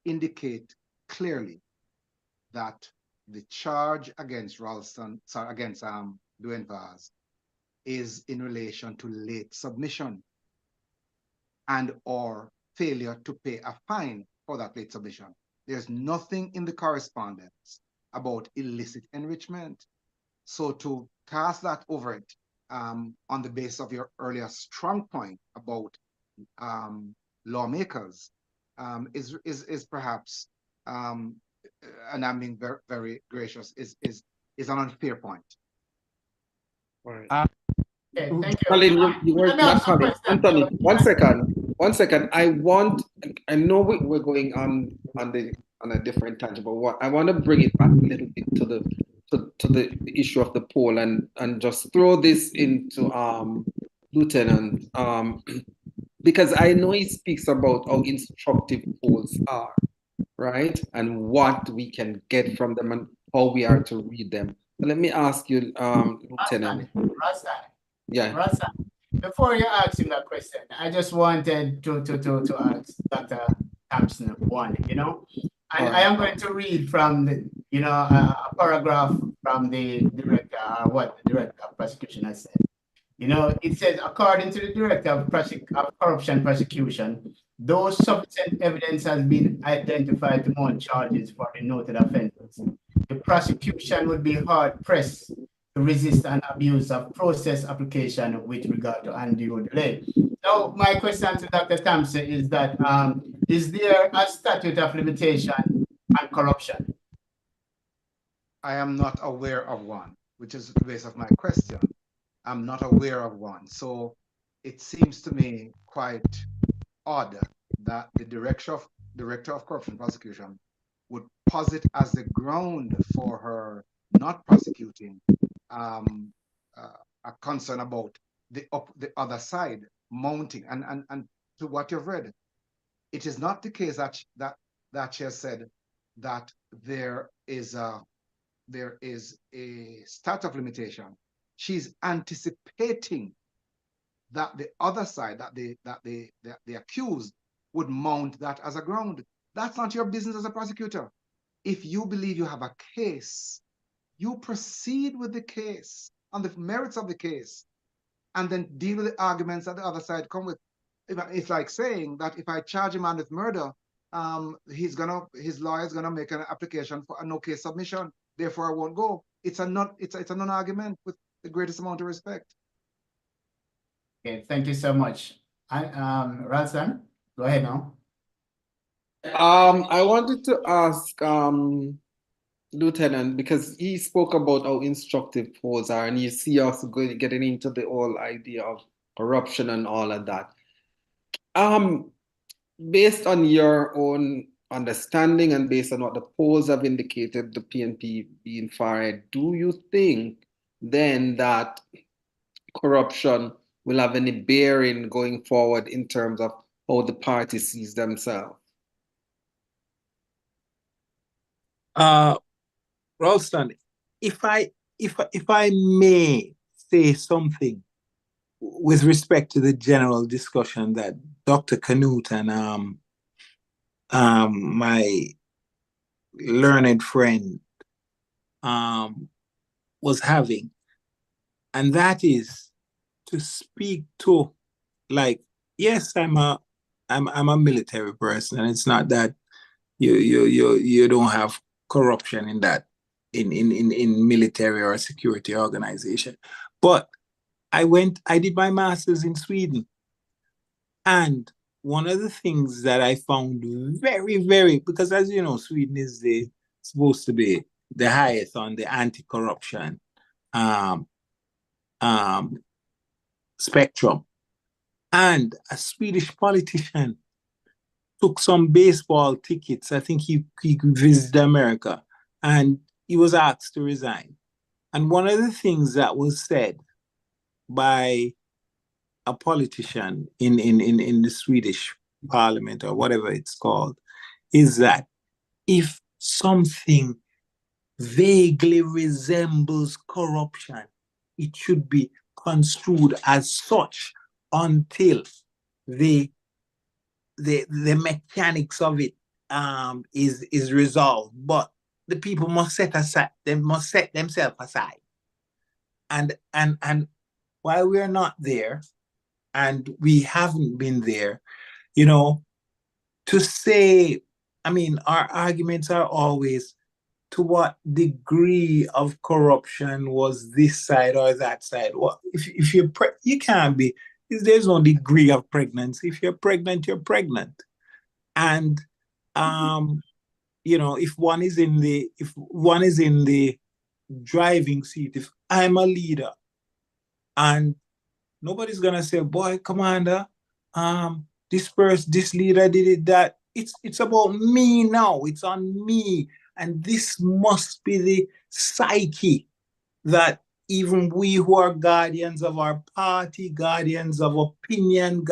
Speaker 10: indicate clearly that the charge against Dwayne Vaz is in relation to late submission and or failure to pay a fine for that late submission. There's nothing in the correspondence about illicit enrichment. So to cast that over it on the basis of your earlier strong point about lawmakers is perhaps, and I'm being very, very gracious, is an unfair point.
Speaker 3: Okay, thank you.
Speaker 5: Colin, you were not Colin. Anthony, 1 second. 1 second. I know we're going on a different tangent, but I want to bring it back a little bit to the issue of the poll and just throw this into Lieutenant, because I know he speaks about how instructive polls are, right? And what we can get from them and how we are to read them. So let me ask you, Lieutenant. Yeah.
Speaker 3: Rasa, before you ask him that question, I just wanted to ask Dr. Thompson one, and I am going to read from the, a paragraph from the director, what the director of prosecution has said. It says, according to the director of corruption prosecution, though sufficient evidence has been identified to mount charges for the noted offenses, the prosecution would be hard pressed to resist an abuse of process application with regard to undue delay. Now, my question to Dr. Thompson is that, is there a statute of limitation on corruption?
Speaker 10: I am not aware of one, which is the base of my question. I'm not aware of one. So it seems to me quite odd that the director of corruption prosecution would posit as the ground for her not prosecuting a concern about the other side mounting. And to what you've read, it is not the case that she has said that there is a statute of limitation. She's anticipating that the other side, that the accused, would mount that as a ground. That's not your business as a prosecutor. If you believe you have a case, you proceed with the case on the merits of the case, and then deal with the arguments that the other side come with. It's like saying that if I charge a man with murder, his lawyer is gonna make an application for a no case submission. Therefore, I won't go. It's a non-argument with the greatest amount of respect.
Speaker 3: Okay, thank you so much. Razan, go ahead now.
Speaker 5: I wanted to ask Lieutenant, because he spoke about how instructive polls are, and you see us getting into the whole idea of corruption and all of that. based on your own understanding and based on what the polls have indicated, the PNP being far ahead, do you think then that corruption will have any bearing going forward in terms of how the party sees themselves?
Speaker 7: Ralston, if I may say something with respect to the general discussion that Dr. Canute and my learned friend was having, and that is to speak to, like, yes, I'm a military person, and it's not that you don't have corruption in that in military or security organization, but I did my master's in Sweden, and one of the things that I found very, very, because as you know, Sweden is supposed to be the highest on the anti-corruption um, spectrum. And a Swedish politician took some baseball tickets. I think he visited America, and he was asked to resign. And one of the things that was said by a politician in the Swedish parliament, or whatever it's called, is that if something vaguely resembles corruption, it should be construed as such until the mechanics of it is resolved. But the people must set themselves aside. And while we're not there, and we haven't been there, you know, to say, I mean, our arguments are always, to what degree of corruption was this side or that side? Well, if you're you can't be, there's no degree of pregnancy. If you're pregnant, you're pregnant. And you know, if one is in the driving seat, if I'm a leader, and nobody's gonna say, boy, commander, this leader did it, that. It's about me now. It's on me. And this must be the psyche that even we who are guardians of our party, guardians of opinion,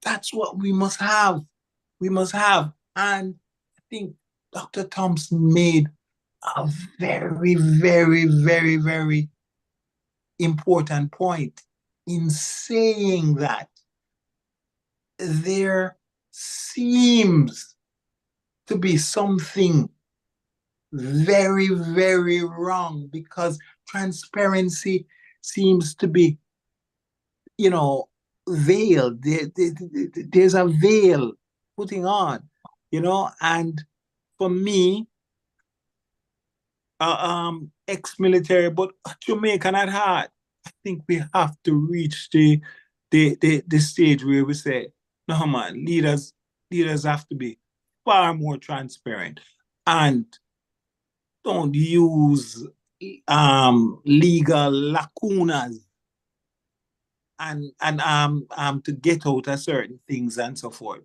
Speaker 7: that's what we must have. We must have. And I think Dr. Thompson made a very, very, very, very important point in saying that there seems to be something very, very wrong, because transparency seems to be, you know, veiled. There's a veil putting on, you know. And for me, ex-military, but Jamaican at heart, I think we have to reach the stage where we say, no man, leaders have to be far more transparent, and don't use legal lacunas and to get out of certain things and so forth.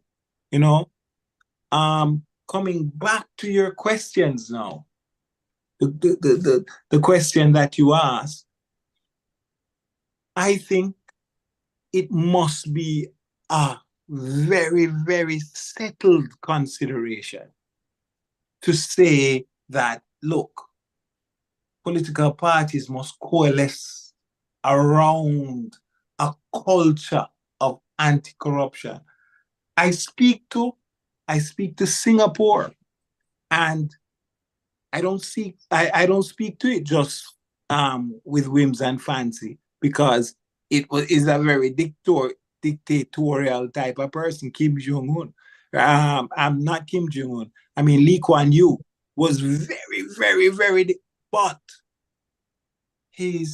Speaker 7: You know, coming back to your questions now, the question that you asked, I think it must be a very, very settled consideration to say that, look, political parties must coalesce around a culture of anti-corruption. I speak to Singapore, and I don't speak to it just with whims and fancy, because is a very dictatorial type of person, Kim Jong-un. I'm not Kim Jong-un. I mean, Lee Kuan Yew was very, very, very, but he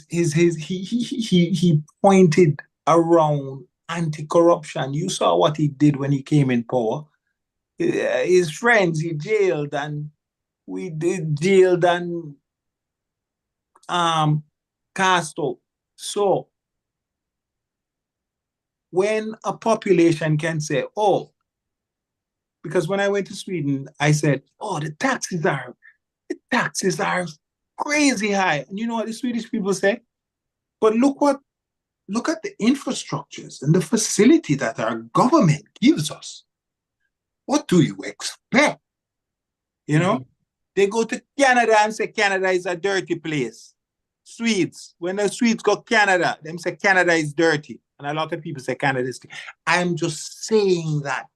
Speaker 7: pointed around anti-corruption. You saw what he did when he came in power. His friends, he jailed, and cast out. So when a population can say, oh, Because when I went to Sweden, I said, oh, the taxes are crazy high. And you know what the Swedish people say? But look at the infrastructures and the facility that our government gives us. What do you expect? You know, they go to Canada and say Canada is a dirty place. Swedes, when the Swedes go Canada, them say Canada is dirty. And a lot of people say Canada is. I'm just saying that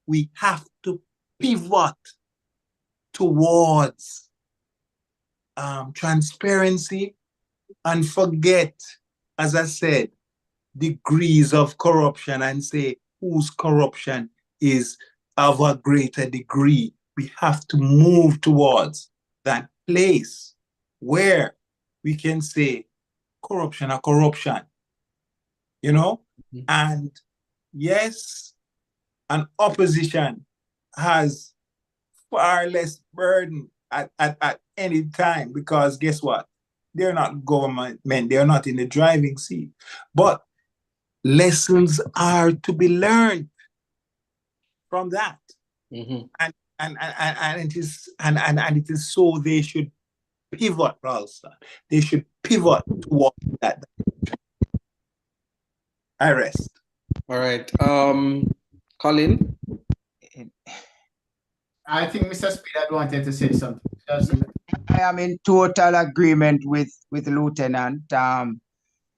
Speaker 7: we have to pivot towards transparency and forget, as I said, degrees of corruption and say whose corruption is of a greater degree. We have to move towards that place where we can say corruption or corruption, you know? And yes, an opposition has far less burden at any time, because guess what? They're not government men, they're not in the driving seat. But lessons are to be learned from that. And it is so they should pivot, Ralston. They should pivot toward that. I rest.
Speaker 5: All right. Colin?
Speaker 3: I think Mr. Speed had wanted to say something.
Speaker 8: I am in total agreement with Lieutenant. And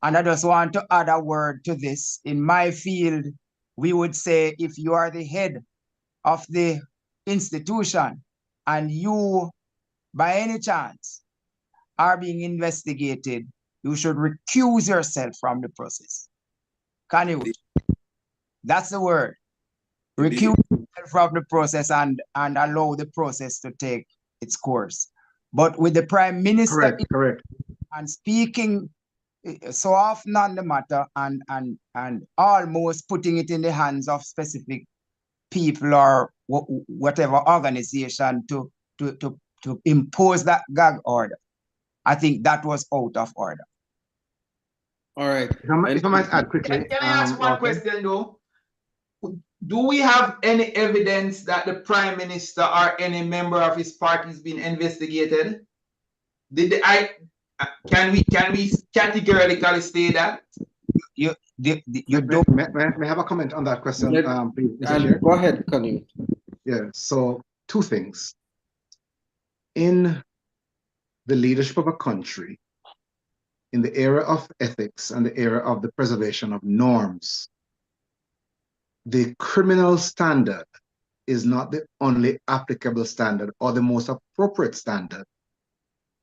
Speaker 8: I just want to add a word to this. In my field, we would say if you are the head of the institution and you, by any chance, are being investigated, you should recuse yourself from the process. Can you? That's the word. Recuse yourself from the process and allow the process to take its course. But with the Prime Minister
Speaker 10: correct.
Speaker 8: And speaking so often on the matter and almost putting it in the hands of specific people or whatever organization to impose that gag order, I think that was out of order.
Speaker 5: All right.
Speaker 10: If I might add quickly.
Speaker 6: Can I ask one question though? Do we have any evidence that the Prime Minister or any member of his party is being investigated? Can we categorically say that?
Speaker 8: You
Speaker 10: don't. May I have a comment on that question, please?
Speaker 5: Go ahead, Colin.
Speaker 10: Yeah. So 2 things. In the leadership of a country, in the area of ethics and the area of the preservation of norms, the criminal standard is not the only applicable standard or the most appropriate standard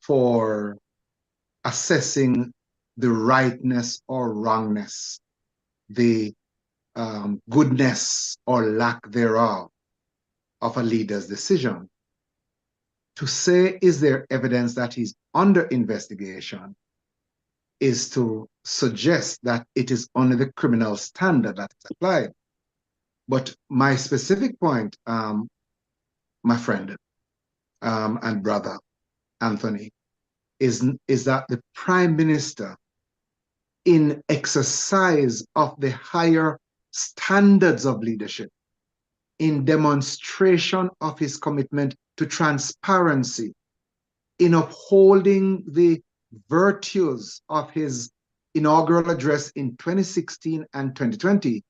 Speaker 10: for assessing the rightness or wrongness, the goodness or lack thereof of a leader's decision. To say, is there evidence that he's under investigation, is to suggest that it is only the criminal standard that is applied. But my specific point, my friend and brother, Anthony, is that the Prime Minister, in exercise of the higher standards of leadership, in demonstration of his commitment to transparency, in upholding the virtues of his inaugural address in 2016 and 2020,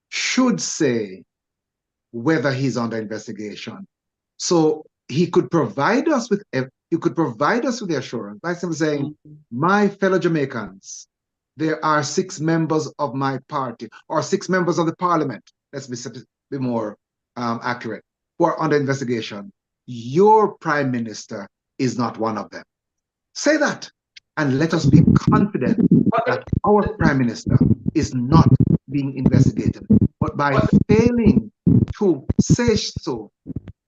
Speaker 10: should say whether he's under investigation. So he could provide us with the assurance by simply saying, my fellow Jamaicans, there are 6 members of my party or 6 members of the parliament, let's be more accurate, who are under investigation. Your Prime Minister is not one of them. Say that, and let us be confident that our Prime Minister is not being investigated. But by failing to say so,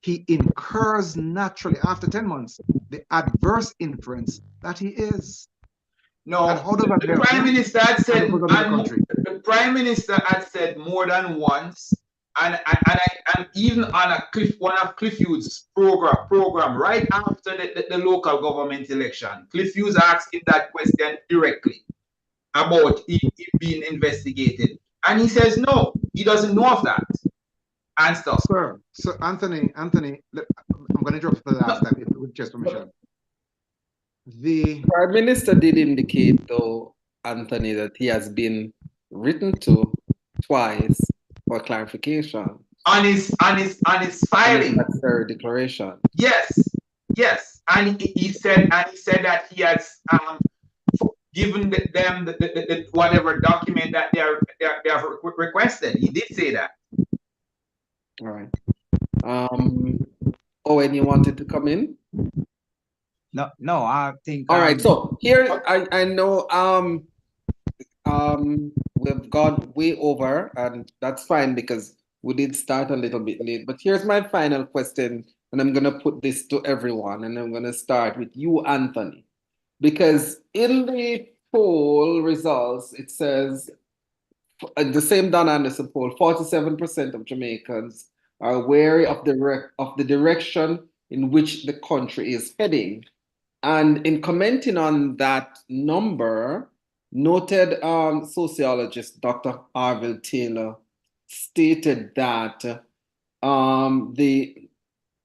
Speaker 10: he incurs naturally, after 10 months, the adverse inference that he is.
Speaker 6: No, the Prime Minister had said, the Prime Minister had said more than once, and even on one of Cliff Hughes' program right after the local government election, Cliff Hughes asked him that question directly about him being investigated. And he says, no, he doesn't know of that. and stuff.
Speaker 10: Sir, so Anthony, I'm going to drop for the last time, if with just permission. The
Speaker 5: Prime Minister did indicate, though, Anthony, that he has been written to twice for clarification
Speaker 6: on his filing.
Speaker 5: That's their declaration.
Speaker 6: Yes, and he said that he has given them the whatever document that they have requested. He did say that.
Speaker 5: All right. Owen, you wanted to come in?
Speaker 8: No, I think.
Speaker 5: All right. So here, I know we've gone way over, and that's fine because we did start a little bit late. But here's my final question, and I'm gonna put this to everyone, and I'm gonna start with you, Anthony, because in the poll results it says the same Don Anderson poll, 47% of Jamaicans are wary of the direction in which the country is heading. And in commenting on that number, noted sociologist Dr. Arville Taylor stated that the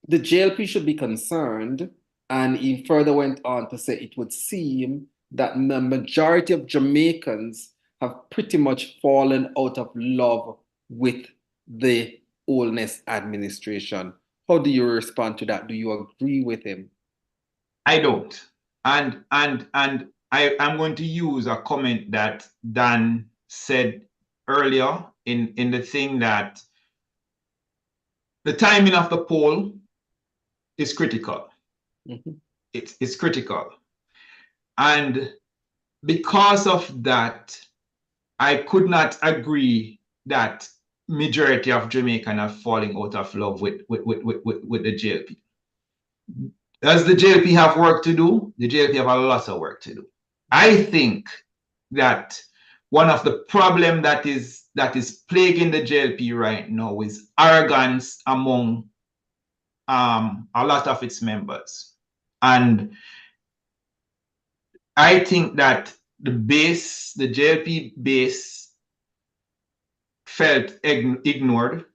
Speaker 5: JLP should be concerned, and he further went on to say it would seem that the majority of Jamaicans have pretty much fallen out of love with the Holness administration. How do you respond to that? Do you agree with him?
Speaker 6: I don't. And I'm going to use a comment that Dan said earlier in the thing that the timing of the poll is critical.
Speaker 5: Mm-hmm.
Speaker 6: It's critical. And because of that, I could not agree that majority of Jamaicans are falling out of love with the JLP. Does the JLP have work to do? The JLP have a lot of work to do. I think that one of the problems that is plaguing the JLP right now is arrogance among a lot of its members. And I think that the JLP base felt ignored,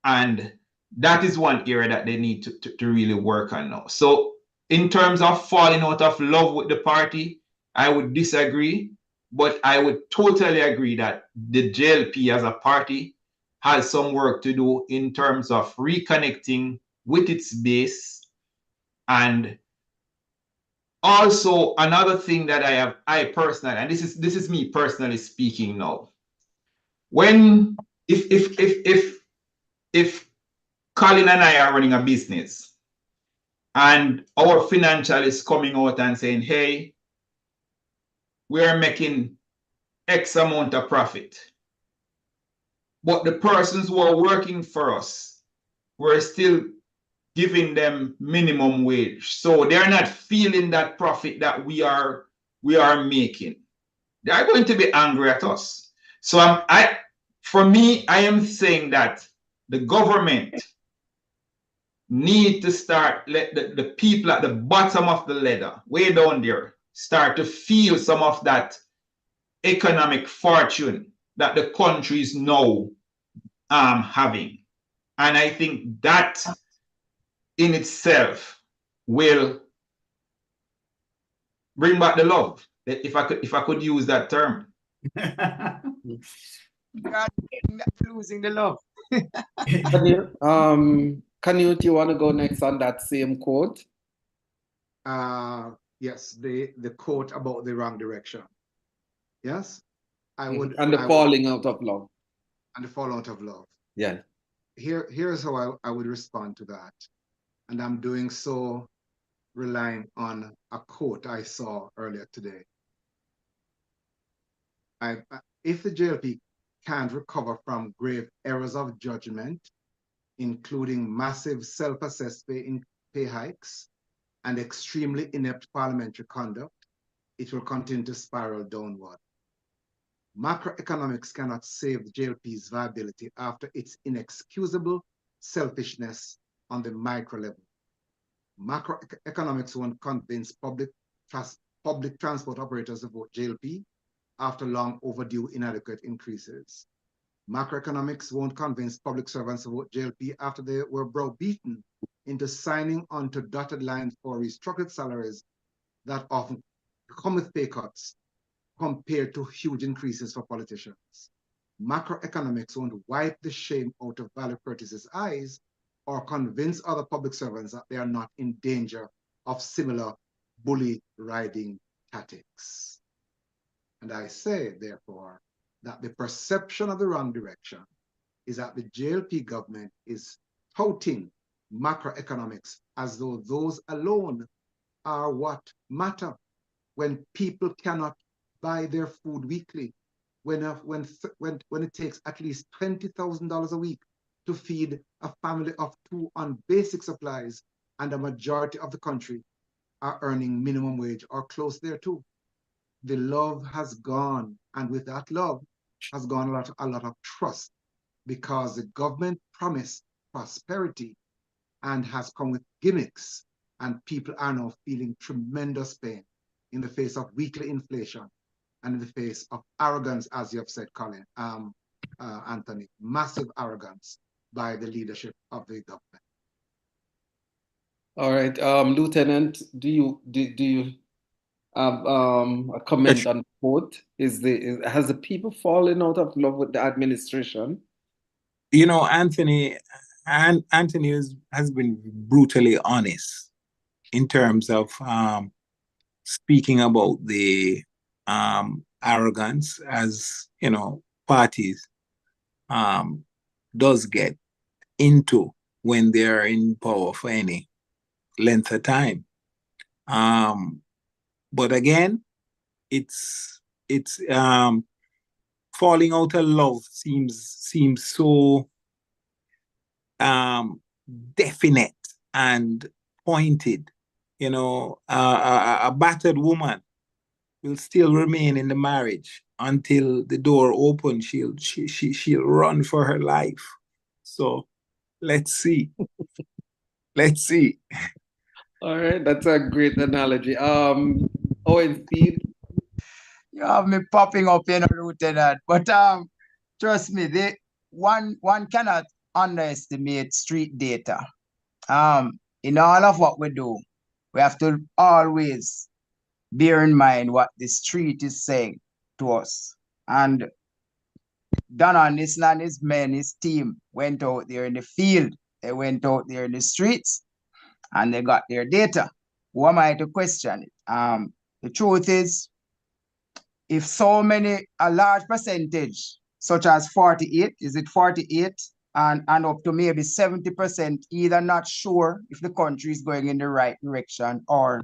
Speaker 6: and that is one area that they need to really work on now. So in terms of falling out of love with the party, I would disagree, but I would totally agree that the JLP as a party has some work to do in terms of reconnecting with its base. And also another thing that I personally, and this is me personally speaking now, when if Colin and I are running a business and our financial is coming out and saying, hey, we are making X amount of profit, but the persons who are working for us, we're still giving them minimum wage. So they're not feeling that profit that we are making. They're going to be angry at us. So for me, I am saying that the government need to start, let the people at the bottom of the ladder, way down there, start to feel some of that economic fortune that the country is now having. And I think that in itself will bring back the love, if I could use that term.
Speaker 8: God, losing the love.
Speaker 5: Canute, do you want to go next on that same quote?
Speaker 10: Yes, the quote about the wrong direction. Yes, I would.
Speaker 5: And the falling out of love.
Speaker 10: And the falling out of love.
Speaker 5: Yeah.
Speaker 10: Here's how I would respond to that. And I'm doing so relying on a quote I saw earlier today. If the JLP can't recover from grave errors of judgment, including massive self-assessed pay hikes and extremely inept parliamentary conduct, it will continue to spiral downward. Macroeconomics cannot save the JLP's viability after its inexcusable selfishness on the micro level. Macroeconomics won't convince public transport operators to vote JLP after long overdue inadequate increases. Macroeconomics won't convince public servants to vote JLP after they were browbeaten into signing onto dotted lines for restructured salaries that often come with pay cuts compared to huge increases for politicians. Macroeconomics won't wipe the shame out of Valley Curtis's eyes or convince other public servants that they are not in danger of similar bully riding tactics. And I say, therefore, that the perception of the wrong direction is that the JLP government is touting macroeconomics as though those alone are what matter when people cannot buy their food weekly, when it takes at least $20,000 a week to feed a family of two on basic supplies, and a majority of the country are earning minimum wage or close thereto. The love has gone, and with that love has gone a lot of trust, because the government promised prosperity and has come with gimmicks, and people are now feeling tremendous pain in the face of weekly inflation and in the face of arrogance, as you have said, Colin, Anthony, massive arrogance by the leadership of the government.
Speaker 5: All right, Lieutenant, do you have a comment on the vote? Has the people fallen out of love with the administration?
Speaker 7: You know, Anthony has been brutally honest in terms of speaking about the arrogance, as you know, parties does get into when they're in power for any length of time. But again, it's falling out of love seems so definite and pointed. You know, a battered woman will still remain in the marriage until the door opens. She'll run for her life. So let's see. Let's see.
Speaker 5: All right, that's a great analogy. Owen, Steve.
Speaker 8: You have me popping up in a Lieutenant, but trust me, one cannot underestimate street data. In all of what we do, we have to always bear in mind what the street is saying to us. And Don Anderson and his men, his team, went out there in the field. They went out there in the streets, and they got their data. Who am I to question it? The truth is, if a large percentage, such as 48, is it 48, and up to maybe 70%, either not sure if the country is going in the right direction, or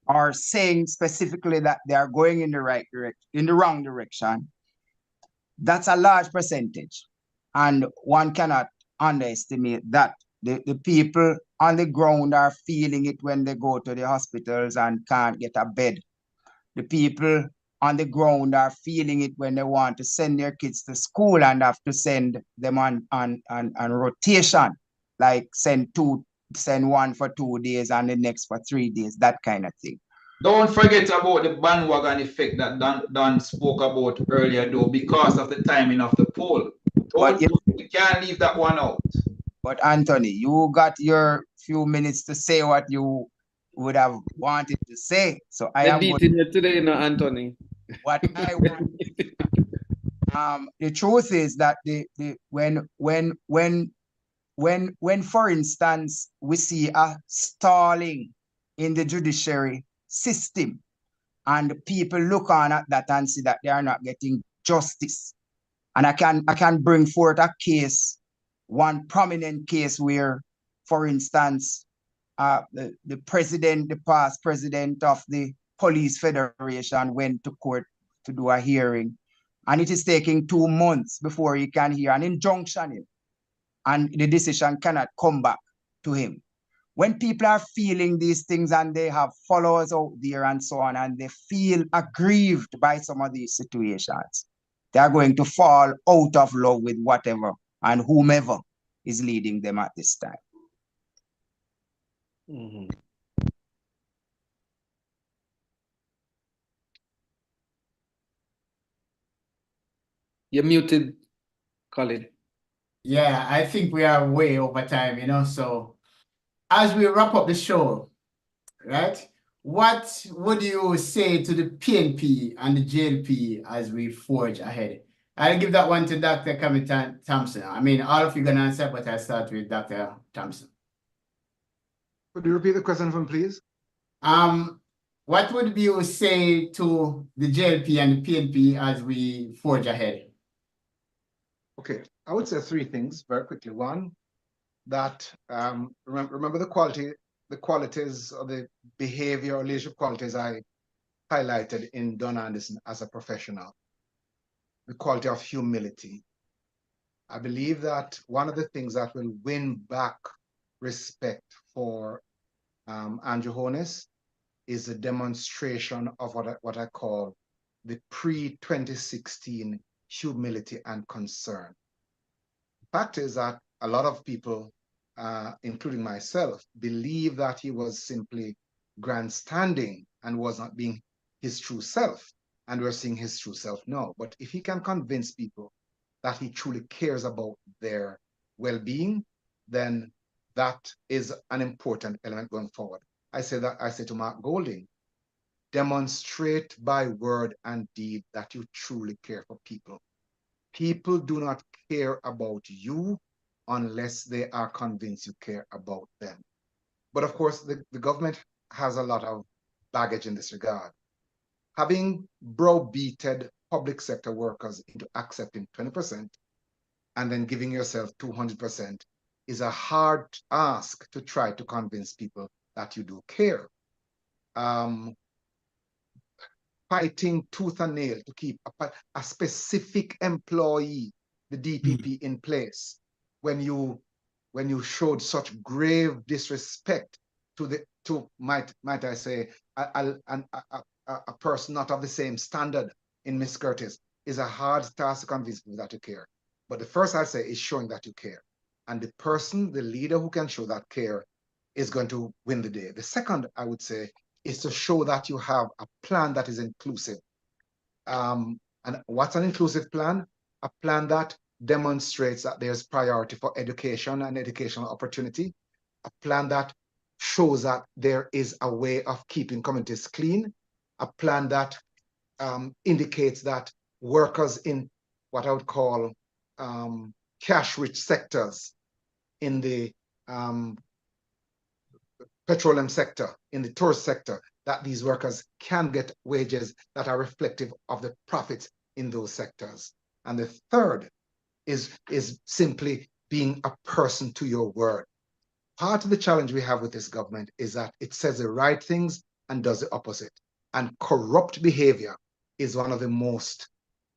Speaker 8: are saying specifically that they are going in the wrong direction, that's a large percentage. And one cannot underestimate that. The people on the ground are feeling it when they go to the hospitals and can't get a bed. The people on the ground are feeling it when they want to send their kids to school and have to send them on rotation, like send one for 2 days and the next for 3 days, that kind of thing.
Speaker 6: Don't forget about the bandwagon effect that Dan spoke about earlier, though, because of the timing of the poll. We can't leave that one out.
Speaker 8: But Anthony, you got your few minutes to say what you would have wanted to say. So
Speaker 5: I'm beating you today, no, Anthony.
Speaker 8: What I want. The truth is that when for instance we see a stalling in the judiciary system, and people look on at that and see that they are not getting justice, and I can bring forth a case, one prominent case where, for instance, the past president of the Police Federation went to court to do a hearing, and it is taking 2 months before he can hear an injunction, and the decision cannot come back to him. When people are feeling these things and they have followers out there and so on, and they feel aggrieved by some of these situations, they are going to fall out of love with whatever and whomever is leading them at this time.
Speaker 5: Mm-hmm. You're muted, Colin.
Speaker 3: Yeah, I think we are way over time, you know. So as we wrap up the show, right? What would you say to the PNP and the JLP as we forge ahead? I'll give that one to Dr. Camille Thompson. I mean, all of you gonna answer, but I'll start with Dr. Thompson.
Speaker 10: Could you repeat the question for me, please?
Speaker 3: What would you say to the JLP and the PNP as we forge ahead?
Speaker 10: Okay, I would say three things very quickly. One, that remember the qualities or the behavior or leadership qualities I highlighted in Don Anderson as a professional. The quality of humility. I believe that one of the things that will win back respect for Andrew Holness is a demonstration of what I call the pre-2016 humility and concern. The fact is that a lot of people, including myself, believe that he was simply grandstanding and was not being his true self. And we're seeing his true self now. But if he can convince people that he truly cares about their well-being, then that is an important element going forward. I say to Mark Golding, demonstrate by word and deed that you truly care for people. People do not care about you unless they are convinced you care about them. But of course, the government has a lot of baggage in this regard. Having browbeated public sector workers into accepting 20% and then giving yourself 200% is a hard ask to try to convince people that you do care. Fighting tooth and nail to keep a specific employee, the DPP, in place when you showed such grave disrespect to might I say a person not of the same standard in Miss Curtis is a hard task to convince people that you care. But the first I say is showing that you care. And the person, the leader who can show that care is going to win the day. The second, I would say, is to show that you have a plan that is inclusive. And what's an inclusive plan? A plan that demonstrates that there's priority for education and educational opportunity. A plan that shows that there is a way of keeping communities clean. A plan that indicates that workers in what I would call cash-rich sectors, in the petroleum sector, in the tourist sector, that these workers can get wages that are reflective of the profits in those sectors. And the third is simply being a person to your word. Part of the challenge we have with this government is that it says the right things and does the opposite. And corrupt behavior is one of the most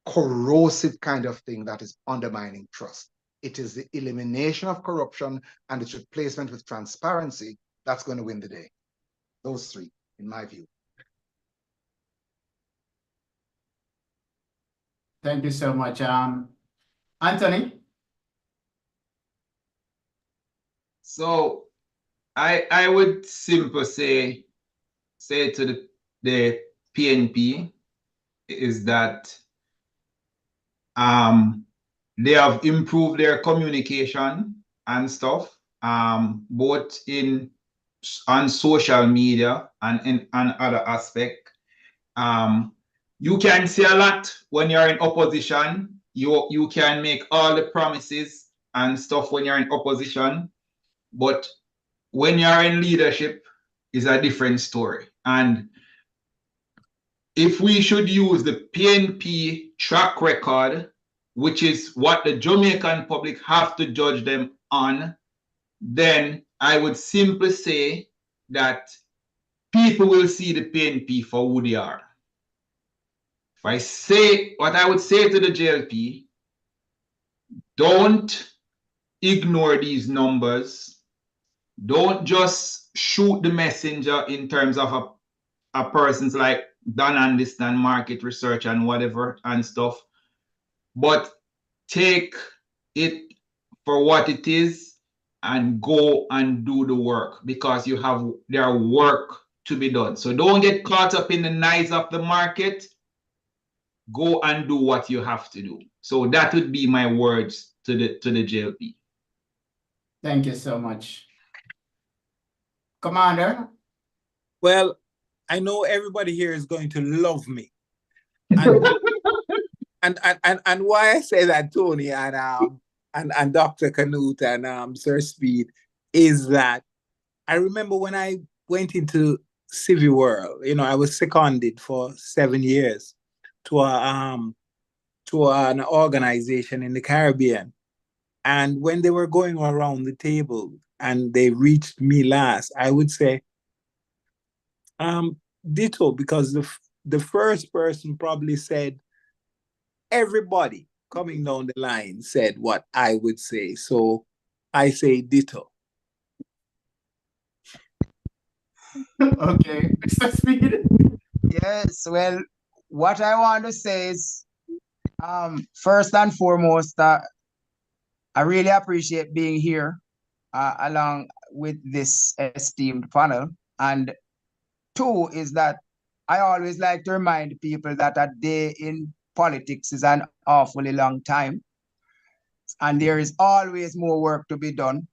Speaker 10: corrosive kind of thing that is undermining trust. It is the elimination of corruption and its replacement with transparency that's going to win the day. Those three, in my view.
Speaker 3: Thank you so much. Anthony?
Speaker 6: So I would simply say to the PNP is that they have improved their communication and stuff, both on social media and in other aspect. You can say a lot when you're in opposition. You can make all the promises and stuff when you're in opposition, but when you're in leadership, is a different story. And if we should use the PNP track record, which is what the Jamaican public have to judge them on, then I would simply say that people will see the PNP for who they are. If I say what I would say to the JLP, don't ignore these numbers. Don't just shoot the messenger in terms of a person's like Don Anderson, market research and whatever and stuff, but take it for what it is and go and do the work, because there are work to be done. So don't get caught up in the noise of the market. go and do what you have to do. So that would be my words to the JLP.
Speaker 3: Thank you so much. Commander?
Speaker 7: Well, I know everybody here is going to love me. And why I say that, Tony, and Dr. Canute and Sir Speed, is that I remember when I went into Civil World, you know, I was seconded for 7 years to an organization in the Caribbean. And when they were going around the table and they reached me last, I would say, ditto, because the first person probably said, everybody coming down the line said what I would say. So I say ditto.
Speaker 3: Okay, Mr. Speed.
Speaker 8: Yes, well, what I want to say is, first and foremost, I really appreciate being here along with this esteemed panel. And two is that I always like to remind people that a day in politics is an awfully long time. And there is always more work to be done.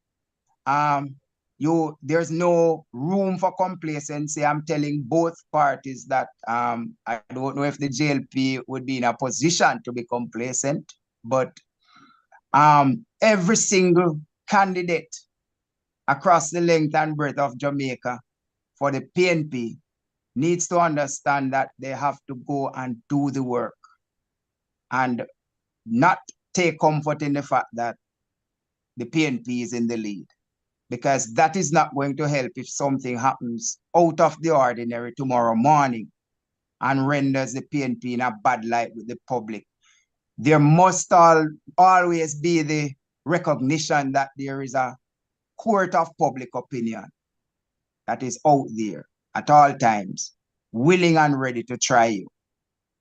Speaker 8: There's no room for complacency. I'm telling both parties that I don't know if the JLP would be in a position to be complacent, but every single candidate across the length and breadth of Jamaica for the PNP needs to understand that they have to go and do the work and not take comfort in the fact that the PNP is in the lead, because that is not going to help if something happens out of the ordinary tomorrow morning and renders the PNP in a bad light with the public. There must always be the recognition that there is a court of public opinion that is out there at all times, willing and ready to try you.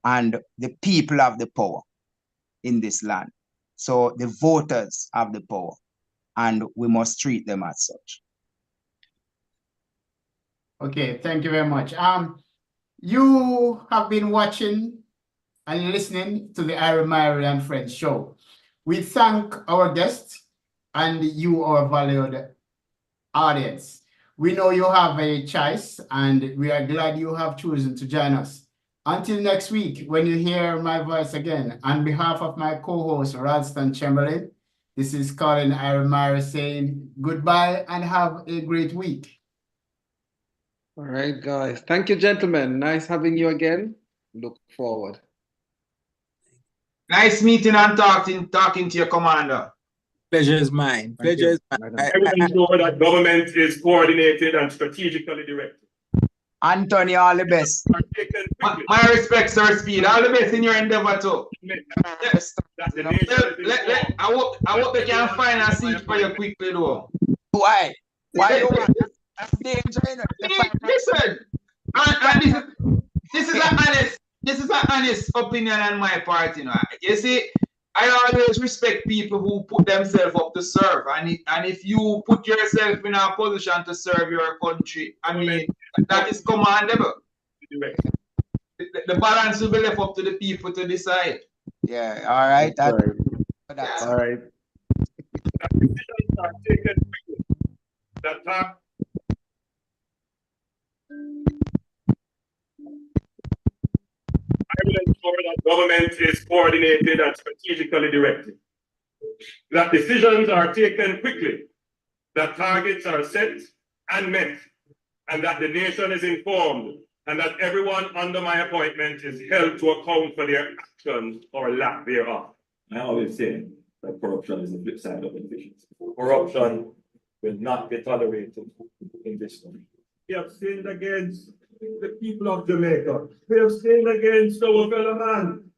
Speaker 8: And the people have the power in this land. So the voters have the power, and we must treat them as such.
Speaker 3: Okay, thank you very much. You have been watching and listening to the Irie Myrie and Friends show. We thank our guests and you, our valued audience. We know you have a choice, and we are glad you have chosen to join us. Until next week, when you hear my voice again, on behalf of my co-host, Ralston Chamberlain, this is Colin Irie Myrie saying goodbye and have a great week.
Speaker 5: All right, guys. Thank you, gentlemen. Nice having you again. Look forward.
Speaker 6: Nice meeting and talking to your commander.
Speaker 7: Pleasure is mine. Pleasure is mine.
Speaker 11: Evidence show that government is coordinated and strategically directed.
Speaker 8: Anthony, all the best.
Speaker 6: My respect, Sir Speed. All the best in your endeavor too.
Speaker 11: Yes.
Speaker 6: I hope they can find a seat for you quickly though.
Speaker 8: Why? Why you want? That's danger.
Speaker 6: Listen, and this is an honest opinion on my part, you know. You see, I always respect people who put themselves up to serve, and if you put yourself in a position to serve your country, I mean, that is commendable. The balance will be left up to the people to decide.
Speaker 8: Yeah, all right.
Speaker 2: All right.
Speaker 11: I will ensure that government is coordinated and strategically directed, that decisions are taken quickly, that targets are set and met, and that the nation is informed, and that everyone under my appointment is held to account for their actions or lack thereof. I always say that corruption is the flip side of efficiency. Corruption will not be tolerated in this country. We have sinned against the people of Jamaica. We have sinned against our fellow man.